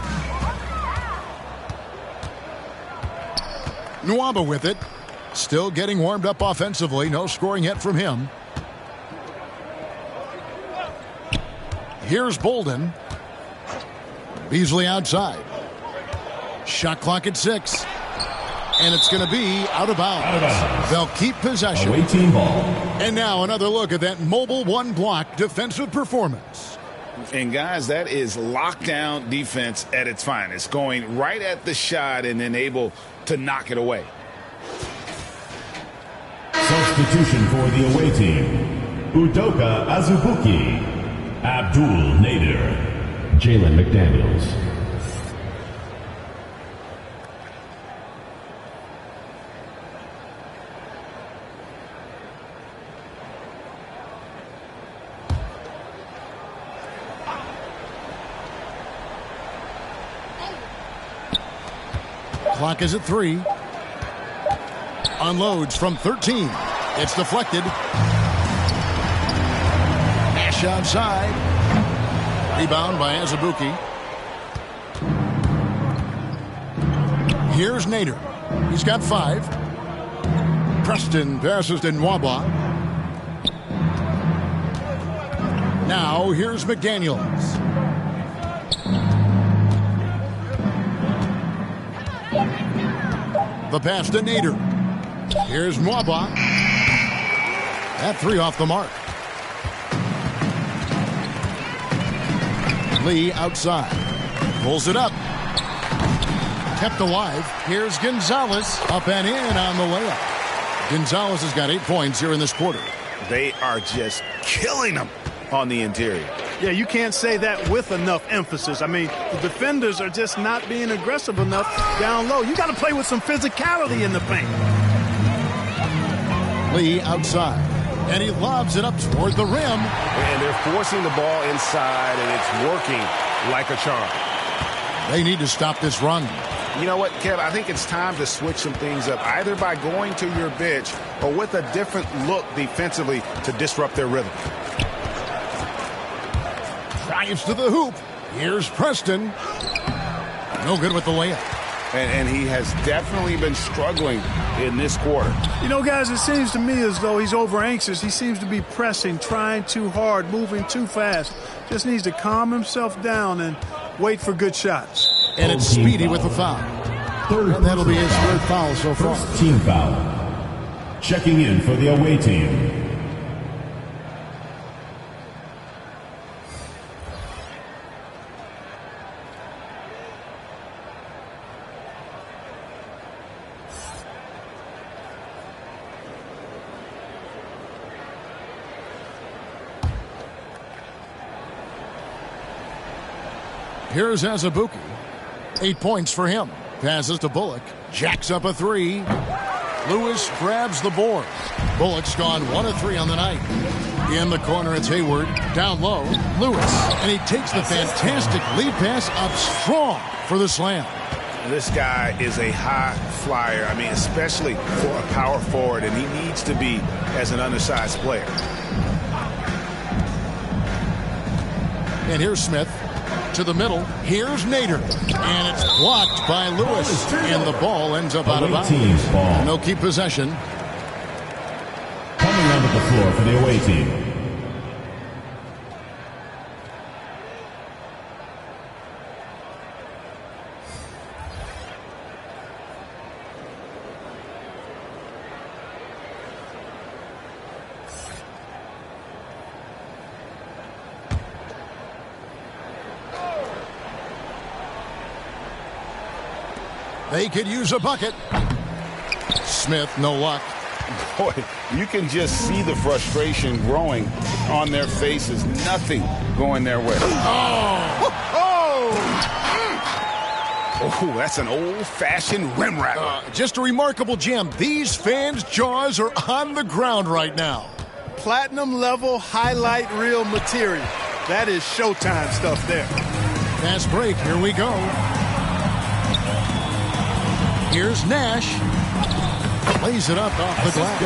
Nwaba with it. Still getting warmed up offensively. No scoring yet from him. Here's Bolden. Beasley outside. Shot clock at 6. And it's going to be out of bounds. They'll keep possession. Away team ball. And now another look at that mobile one-block defensive performance. And, guys, that is lockdown defense at its finest. Going right at the shot and then able to knock it away. Substitution for the away team. Udoka Azubuike. Abdul Nader. Jalen McDaniels. Clock is at 3. Unloads from 13. It's deflected. Nash outside. Rebound by Azubuike. Here's Nader. He's got 5. Preston passes to Nwaba. Now here's McDaniels. The pass to Nader. Here's Nwaba. That 3 off the mark. Lee outside. Pulls it up. Kept alive. Here's Gonzalez. Up and in on the layup. Gonzalez has got 8 points here in this quarter. They are just killing them on the interior. Yeah, you can't say that with enough emphasis. I mean, the defenders are just not being aggressive enough down low. You got to play with some physicality in the paint. Lee outside. And he lobs it up toward the rim. And they're forcing the ball inside, and it's working like a charm. They need to stop this run. You know what, Kev? I think it's time to switch some things up, either by going to your bench or with a different look defensively to disrupt their rhythm. Drives to the hoop. Here's Preston. No good with the layup. And he has definitely been struggling in this quarter. You know, guys, it seems to me as though he's over anxious. He seems to be pressing, trying too hard, moving too fast. Just needs to calm himself down and wait for good shots. And it's Speedy with the foul. And that'll be his 3rd foul so far. First team foul. Checking in for the away team. Here's Azubuike. 8 points for him. Passes to Bullock. Jacks up a 3. Lewis grabs the board. Bullock's gone 1 of 3 on the night. In the corner, it's Hayward. Down low, Lewis. And he takes the fantastic lead pass up strong for the slam. This guy is a high flyer. I mean, especially for a power forward, and he needs to be as an undersized player. And here's Smith. To the middle. Here's Nader. And it's blocked by Lewis. And the ball ends up out of bounds. And they'll keep possession. Coming onto the floor for the away team. They could use a bucket. Smith, no luck. Boy, you can just see the frustration growing on their faces. Nothing going their way. Oh, that's an old-fashioned rim wrap. Just a remarkable jam. These fans' jaws are on the ground right now. Platinum level highlight reel material. That is Showtime stuff there. Fast break. Here we go. Here's Nash. Plays it up off the glass.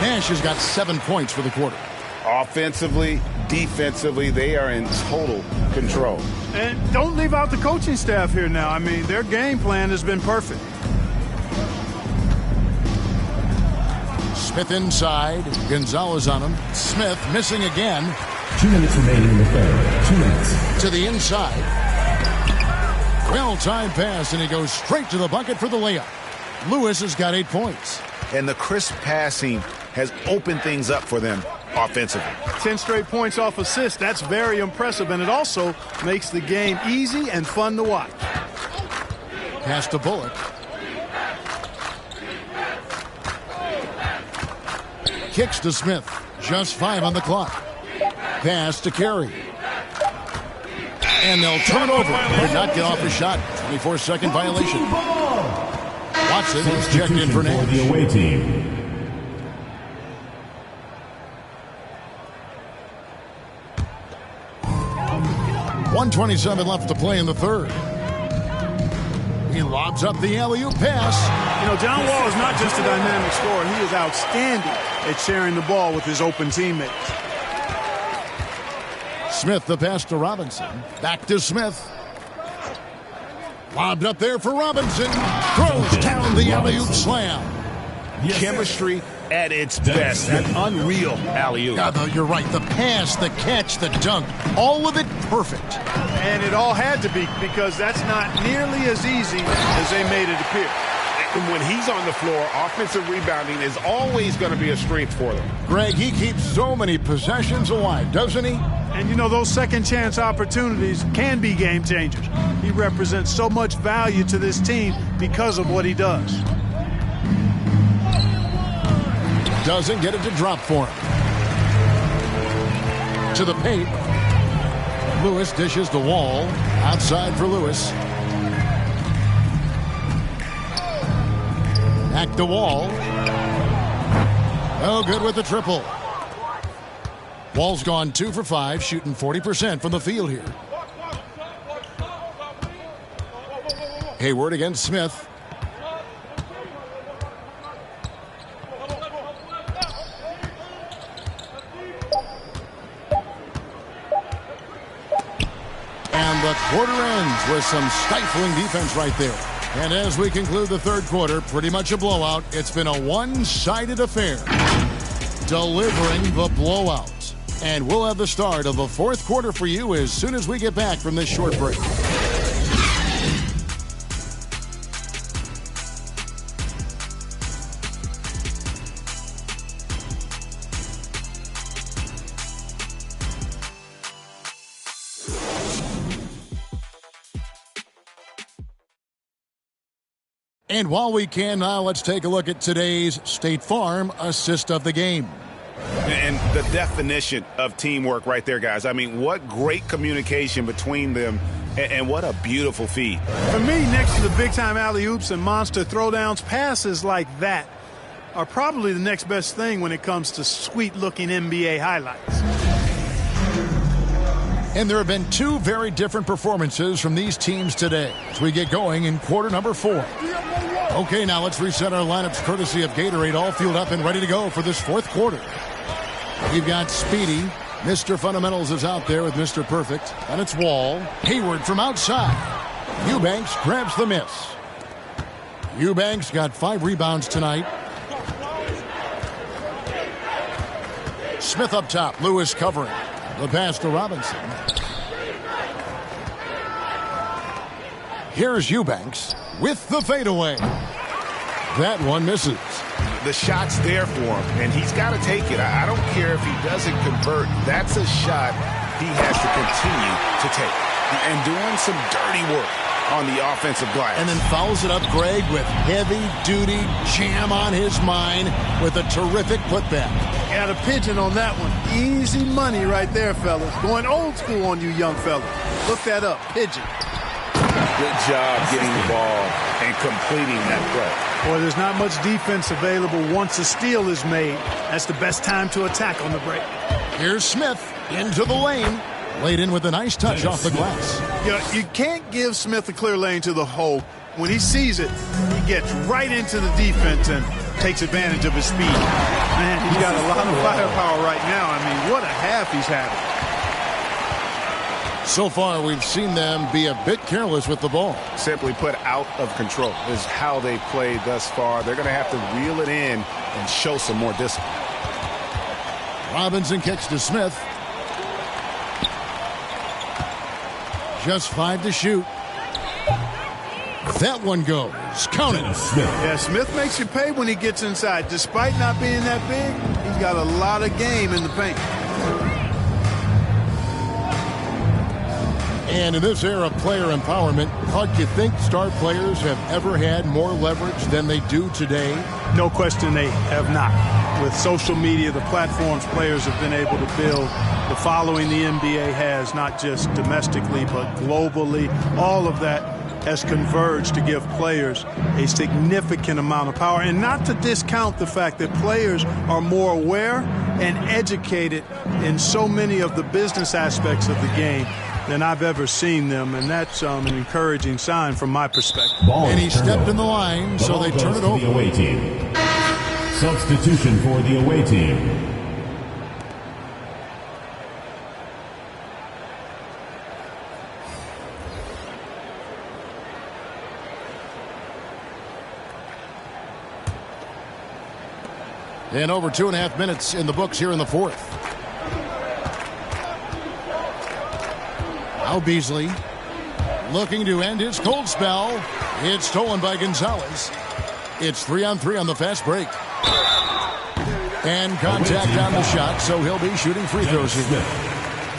Nash has got 7 points for the quarter. Offensively, defensively, they are in total control. And don't leave out the coaching staff here now. I mean, their game plan has been perfect. Smith inside. Gonzalez on him. Smith missing again. 2 minutes remaining in the third. 2 minutes. To the inside. Well-timed pass, and he goes straight to the bucket for the layup. Lewis has got 8 points. And the crisp passing has opened things up for them offensively. 10 straight points off assists. That's very impressive, and it also makes the game easy and fun to watch. Pass to Bullock. Kicks to Smith. Just 5 on the clock. Pass to Carey. And they'll turn over. Did not get off a shot. 24-second violation. Watson is checked in for Nash. The away team. .127 left to play in the third. He lobs up the alley-oop pass. You know, John Wall is not just a dynamic scorer. He is outstanding at sharing the ball with his open teammates. Smith the pass to Robinson. Back to Smith. Lobbed up there for Robinson. Throws down the alley-oop slam. Chemistry at its best. That unreal alley-oop. Yeah, you're right. The pass, the catch, the dunk, all of it perfect. And it all had to be, because that's not nearly as easy as they made it appear. And when he's on the floor, offensive rebounding is always going to be a strength for them. Greg, he keeps so many possessions alive, doesn't he? And, you know, those second-chance opportunities can be game changers. He represents so much value to this team because of what he does. Doesn't get it to drop for him. To the paint. Lewis dishes the Wall. Outside for Lewis. Back to Wall. Oh, good with the triple. Wall's gone 2 for 5, shooting 40% from the field here. Hayward against Smith. And the quarter ends with some stifling defense right there. And as we conclude the third quarter, pretty much a blowout. It's been a one-sided affair. Delivering the blowout. And we'll have the start of the fourth quarter for you as soon as we get back from this short break. And while we can now, let's take a look at today's State Farm assist of the game. And the definition of teamwork right there, guys. I mean, what great communication between them, and what a beautiful feed. For me, next to the big-time alley-oops and monster throwdowns, passes like that are probably the next best thing when it comes to sweet-looking NBA highlights. And there have been two very different performances from these teams today as we get going in quarter number 4. Okay, now let's reset our lineups courtesy of Gatorade, all fueled up and ready to go for this fourth quarter. We've got Speedy. Mr. Fundamentals is out there with Mr. Perfect. And it's Wall. Hayward from outside. Eubanks grabs the miss. Eubanks got 5 rebounds tonight. Smith up top. Lewis covering. The pass to Robinson. Here's Eubanks with the fadeaway. That one misses. The shot's there for him, and he's got to take it. I don't care if he doesn't convert. That's a shot he has to continue to take. And doing some dirty work on the offensive glass. And then fouls it up, Greg, with heavy-duty jam on his mind with a terrific putback. Got a pigeon on that one. Easy money right there, fellas. Going old school on you young fellas. Look that up. Pigeon. Good job getting the ball and completing that play. Boy, there's not much defense available once a steal is made. That's the best time to attack on the break. Here's Smith into the lane. Laid in with a nice touch off the glass. You can't give Smith a clear lane to the hole. When he sees it, he gets right into the defense and takes advantage of his speed. Man, he's got a lot of firepower right now. I mean, what a half he's having. So far, we've seen them be a bit careless with the ball. Simply put, out of control is how they played thus far. They're going to have to reel it in and show some more discipline. Robinson kicks to Smith. Just 5 to shoot. That one goes. Count it. Yeah, Smith makes you pay when he gets inside. Despite not being that big, he's got a lot of game in the paint. And in this era of player empowerment, Hug, you think star players have ever had more leverage than they do today? No question they have not. With social media, the platforms players have been able to build, the following the NBA has, not just domestically but globally, all of that has converged to give players a significant amount of power. And not to discount the fact that players are more aware and educated in so many of the business aspects of the game than I've ever seen them, and that's an encouraging sign from my perspective. And he stepped in the line, so they turn it over. The away team. Substitution for the away team. And over 2.5 minutes in the books here in the fourth. Now Beasley looking to end his cold spell. It's stolen by Gonzalez. It's 3-on-3 on the fast break. And contact on the shot, so he'll be shooting free throws here.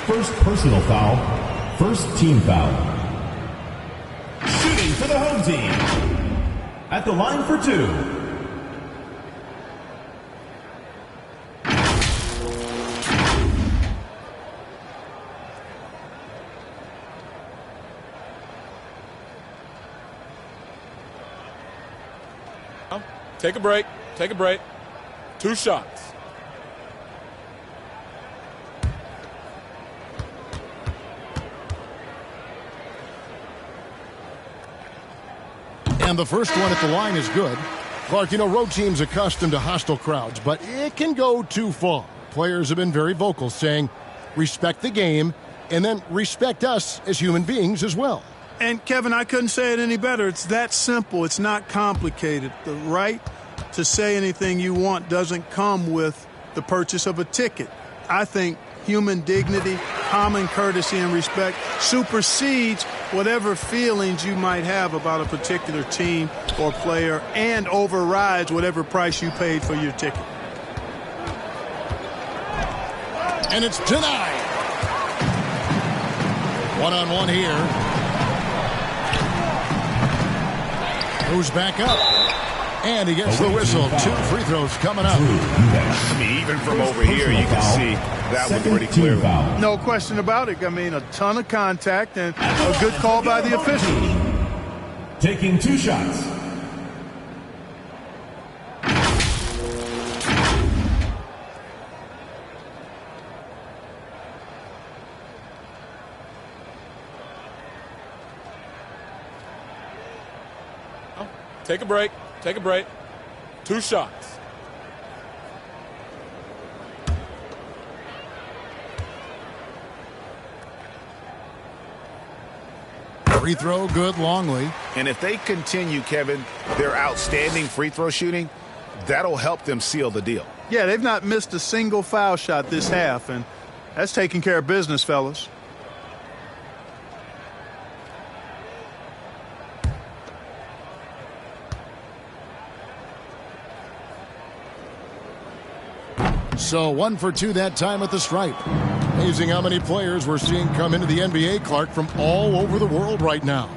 First personal foul. First team foul. Shooting for the home team. At the line for two. Take a break. Take a break. 2 shots. And the first one at the line is good. Clark, you know, road teams accustomed to hostile crowds, but it can go too far. Players have been very vocal saying, respect the game, and then respect us as human beings as well. And, Kevin, I couldn't say it any better. It's that simple. It's not complicated. The right to say anything you want doesn't come with the purchase of a ticket. I think human dignity, common courtesy, and respect supersedes whatever feelings you might have about a particular team or player and overrides whatever price you paid for your ticket. And it's denied. One-on-one here. Who's back up? And he gets the whistle. 2 free throws coming up. I mean, even from over here, you can see that one pretty clearly. No question about it. I mean, a ton of contact and a good call by the officials. Taking 2 shots. Take a break. Take a break. 2 shots. Free throw good, Longley. And if they continue, Kevin, their outstanding free throw shooting, that'll help them seal the deal. Yeah, they've not missed a single foul shot this half, and that's taking care of business, fellas. So 1 for 2 that time at the stripe. Amazing how many players we're seeing come into the NBA, Clark, from all over the world right now.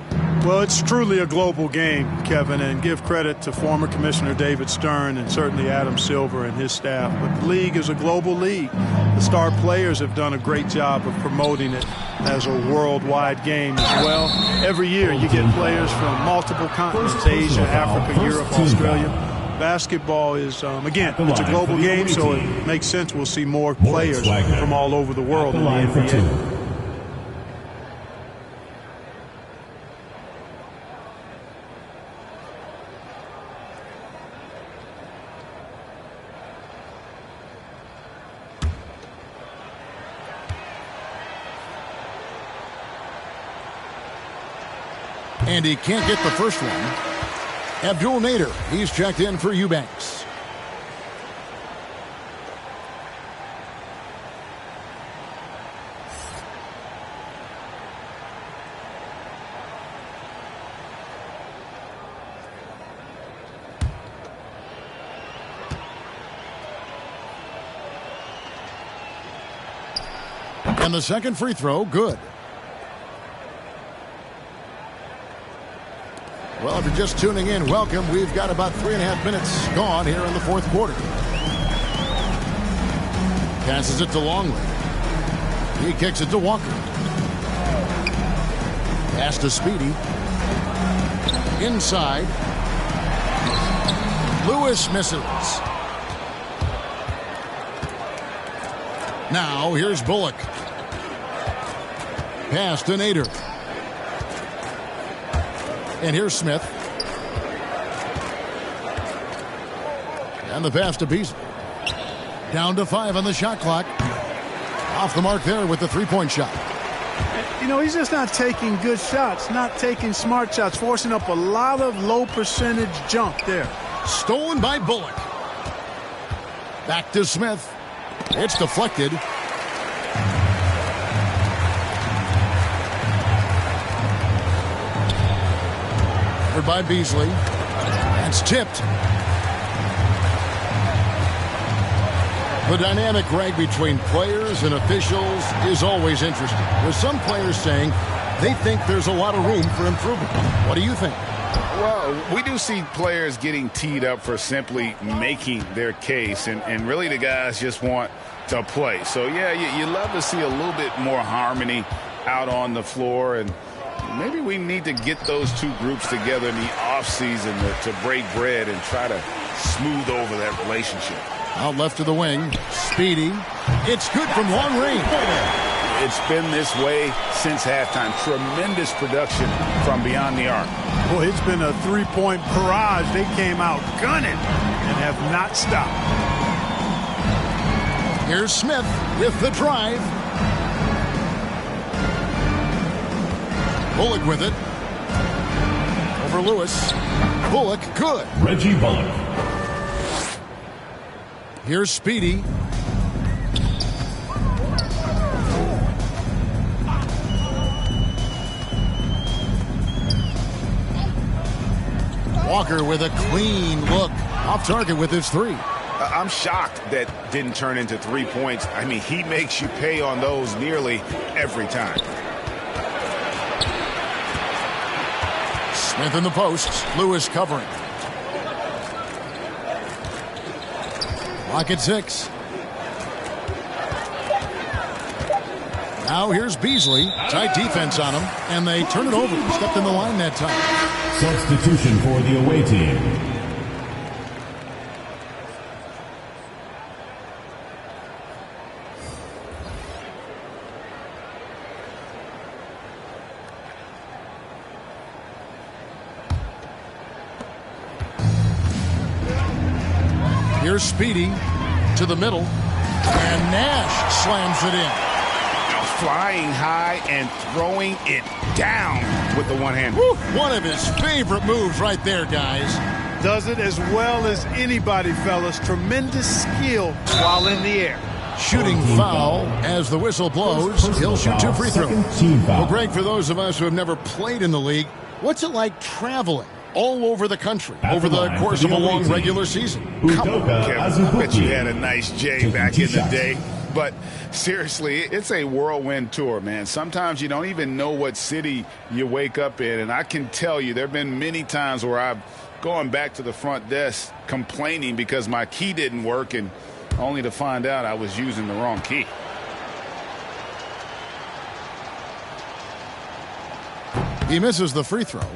Well, it's truly a global game, Kevin, and give credit to former Commissioner David Stern and certainly Adam Silver and his staff. But the league is a global league. The star players have done a great job of promoting it as a worldwide game as well. Every year you get players from multiple continents, Asia, Africa, Europe, Australia. Basketball is, again, it's a global game, so it makes sense we'll see more players from all over the world in the NBA. And he can't get the first one. Abdul Nader, he's checked in for Eubanks. And the second free throw, good. Well, if you're just tuning in, welcome. We've got about 3.5 minutes gone here in the fourth quarter. Passes it to Longley. He kicks it to Walker. Pass to Speedy. Inside. Lewis misses. Now, here's Bullock. pass to Nader. And here's Smith. And the pass to Beasley. Down to 5 on the shot clock. Off the mark there with the three-point shot. You know, he's just not taking good shots, not taking smart shots, forcing up a lot of low percentage jump there. Stolen by Bullock. Back to Smith. It's deflected. Covered by Beasley. That's tipped. The dynamic, Greg, between players and officials is always interesting. With some players saying they think there's a lot of room for improvement. What do you think? Well, we do see players getting teed up for simply making their case, and really the guys just want to play. So, yeah, you love to see a little bit more harmony out on the floor, and maybe we need to get those two groups together in the offseason to break bread and try to smooth over that relationship. Out left to the wing. Speedy. It's good from long range. It's been this way since halftime. Tremendous production from beyond the arc. Boy, it's been a three-point barrage. They came out gunning and have not stopped. Here's Smith with the drive. Bullock with it. Over Lewis. Bullock, good. Reggie Bullock. Here's Speedy. Walker with a clean look. Off target with his three. I'm shocked that didn't turn into 3 points. I mean, he makes you pay on those nearly every time. Smith in the posts. Lewis covering. Lock at 6. Now here's Beasley. Tight defense on him, and they turn it over. Stepped in the line that time. Substitution for the away team. Here's Speedy to the middle, and Nash slams it in. Flying high and throwing it down with the one hand. Woo, one of his favorite moves right there, guys. Does it as well as anybody, fellas. Tremendous skill while in the air. Shooting foul as the whistle blows. He'll shoot 2 free throws. Well, Greg, for those of us who have never played in the league, what's it like traveling all over the country over the course of a long regular season? Come on, Kevin. I bet you had a nice J back in the day. But seriously, it's a whirlwind tour, man. Sometimes you don't even know what city you wake up in. And I can tell you there have been many times where I've gone back to the front desk complaining because my key didn't work, and only to find out I was using the wrong key. He misses the free throw.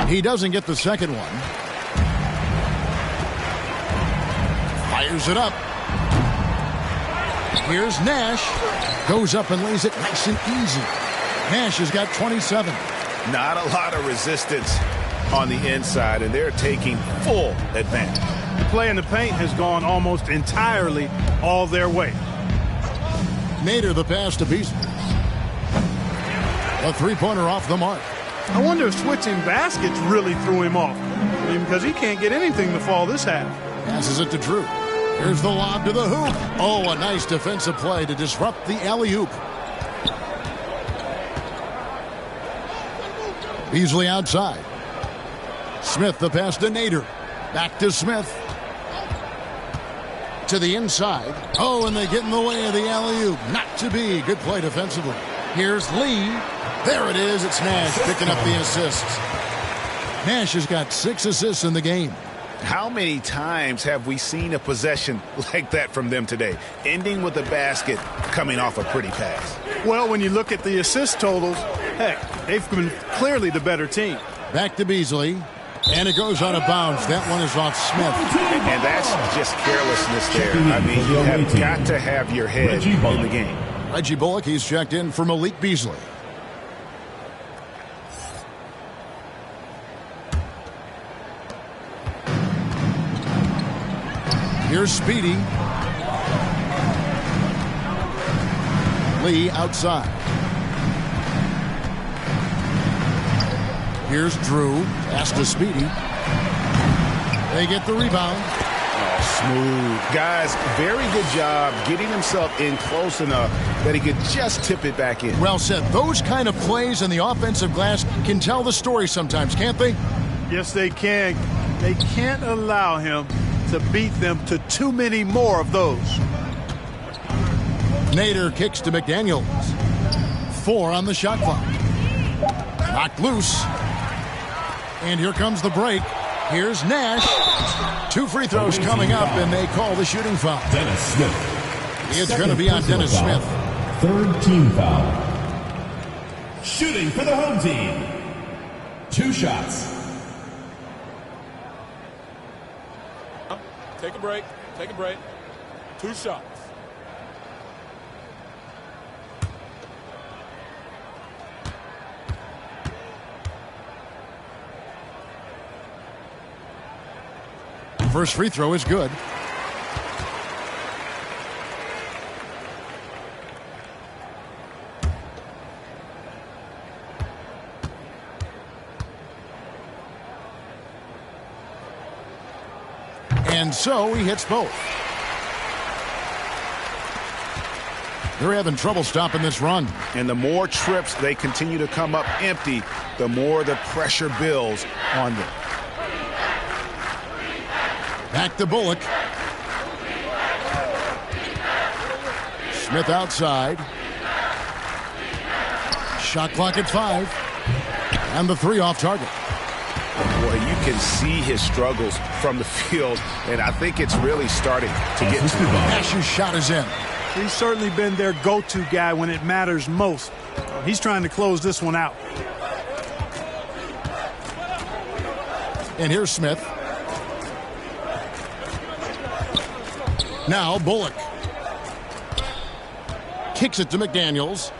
He doesn't get the second one. Fires it up. Here's Nash. Goes up and lays it nice and easy. Nash has got 27. Not a lot of resistance on the inside, and they're taking full advantage. The play in the paint has gone almost entirely all their way. Nader the pass to Beasley. A three-pointer off the mark. I wonder if switching baskets really threw him off. I mean, because he can't get anything to fall this half. Passes it to Drew. Here's the lob to the hoop. Oh, a nice defensive play to disrupt the alley-oop. Beasley outside. Smith the pass to Nader. Back to Smith. To the inside. Oh, and they get in the way of the alley-oop. Not to be. Good play defensively. Here's Lee. There it is. It's Nash picking up the assists. Nash has got 6 assists in the game. How many times have we seen a possession like that from them today, ending with a basket coming off a pretty pass? Well, when you look at the assist totals, heck, they've been clearly the better team. Back to Beasley. And it goes out of bounds. That one is off Smith. And that's just carelessness there. I mean, you have got to have your head in the game. Reggie Bullock, he's checked in for Malik Beasley. Here's Speedy. Lee outside. Here's Drew. Pass to Speedy. They get the rebound. Oh, smooth. Guys, very good job getting himself in close enough that he could just tip it back in. Well said. Those kind of plays in the offensive glass can tell the story sometimes, can't they? Yes, they can. They can't allow him to beat them to too many more of those. Nader kicks to McDaniels. 4 on the shot clock. Knocked loose. And here comes the break. Here's Nash. 2 free throws coming up, and they call the shooting foul. Dennis Smith. It's going to be on Dennis Smith. Third team foul. Shooting for the home team. 2 shots. Take a break. Take a break. 2 shots. First free throw is good. And so he hits both. They're having trouble stopping this run. And the more trips they continue to come up empty, the more the pressure builds on them. Back to Bullock. Smith outside. Shot clock at 5. And the 3 off target. Boy, you can see his struggles from the field, and I think it's really starting to get to him. Nash's shot is in. He's certainly been their go-to guy when it matters most. He's trying to close this one out. And here's Smith. Now Bullock. Kicks it to McDaniels.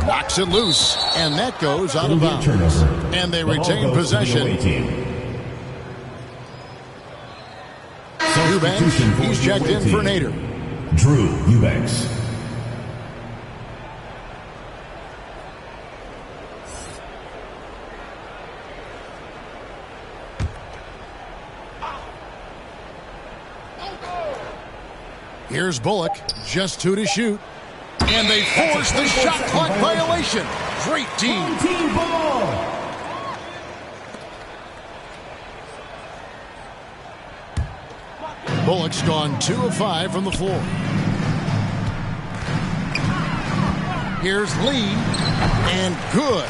Knocks it loose. And that goes out of bounds. And they retain possession. Eubanks, he's checked in for Nader. Drew Eubanks. Here's Bullock, just 2 to shoot. And they force the shot clock violation. Great team. Team ball. Bullock's gone 2 of 5 from the floor. Here's Lee. And good,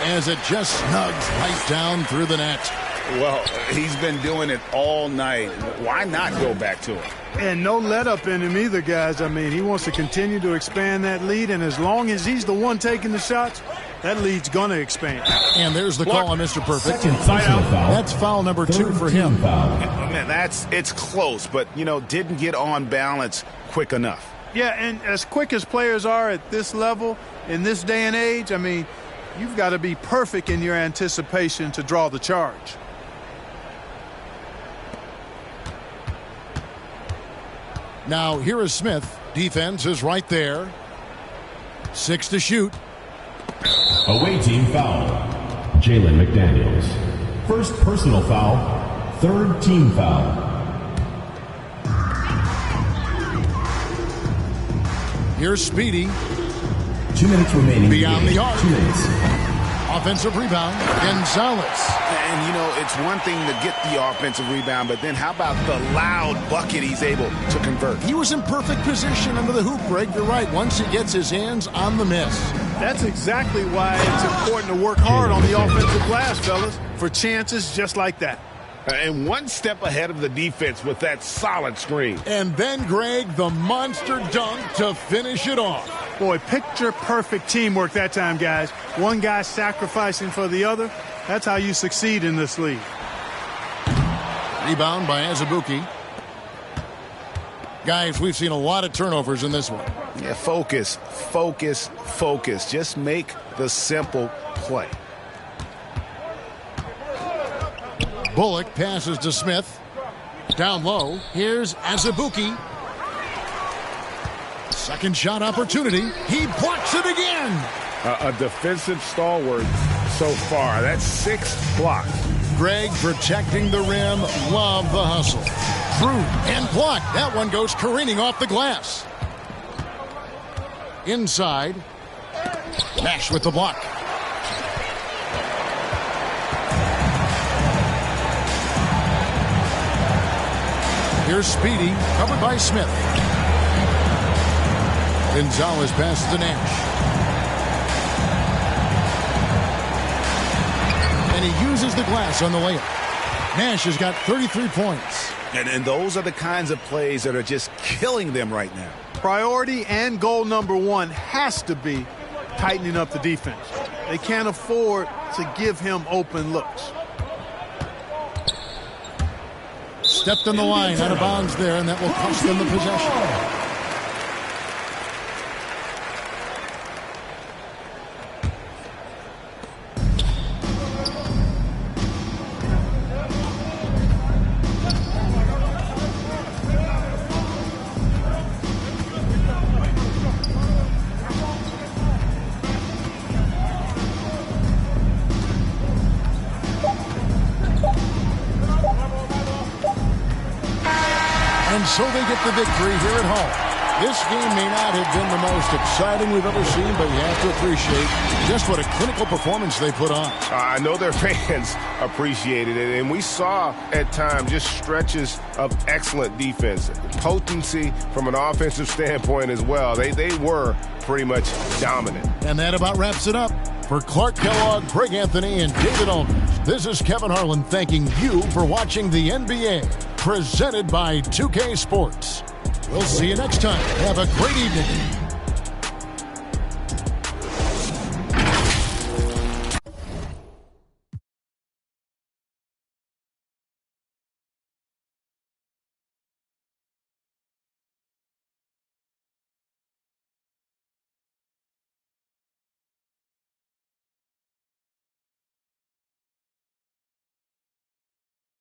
as it just snugs right down through the net. Well, he's been doing it all night. Why not go back to it? And no let up in him either, guys. I mean, he wants to continue to expand that lead, and as long as he's the one taking the shots, that lead's going to expand. And there's the call on Mr. Perfect. Foul. That's foul number 2 for him. Man, it's close, but, didn't get on balance quick enough. Yeah, and as quick as players are at this level, in this day and age, I mean, you've got to be perfect in your anticipation to draw the charge. Now, here is Smith. Defense is right there. 6 to shoot. Away team foul. Jalen McDaniels. First personal foul. Third team foul. Here's Speedy. 2 minutes remaining. Beyond the arc. 2 minutes. Offensive rebound. Gonzalez. And, it's one thing to get the offensive rebound, but then how about the loud bucket he's able to convert? He was in perfect position under the hoop break. You're right. Once he gets his hands on the miss. That's exactly why it's important to work hard on the offensive glass, fellas, for chances just like that. And one step ahead of the defense with that solid screen. And then, Greg, the monster dunk to finish it off. Boy, picture-perfect teamwork that time, guys. One guy sacrificing for the other. That's how you succeed in this league. Rebound by Azubuike. Guys, we've seen a lot of turnovers in this one. Yeah, focus, focus, focus. Just make the simple play. Bullock passes to Smith. Down low, here's Azubuike. Second shot opportunity. He blocks it again. A defensive stalwart so far. That's 6 blocks. Greg protecting the rim. Love the hustle. Drew and blocked. That one goes careening off the glass. Inside. Nash with the block. Here's Speedy, covered by Smith. Gonzalez passes to Nash. And he uses the glass on the layup. Nash has got 33 points. And those are the kinds of plays that are just killing them right now. Priority and goal number one has to be tightening up the defense. They can't afford to give him open looks. Stepped on the line, out of bounds there, and that will cost them the possession. And so they get the victory here at home. This game may not have been the most exciting we've ever seen, but you have to appreciate just what a clinical performance they put on. I know their fans appreciated it, and we saw at times just stretches of excellent defense. Potency from an offensive standpoint as well. They were pretty much dominant. And that about wraps it up. For Clark Kellogg, Greg Anthony, and David Aldridge, this is Kevin Harlan thanking you for watching the NBA, presented by 2K Sports. We'll see you next time. Have a great evening.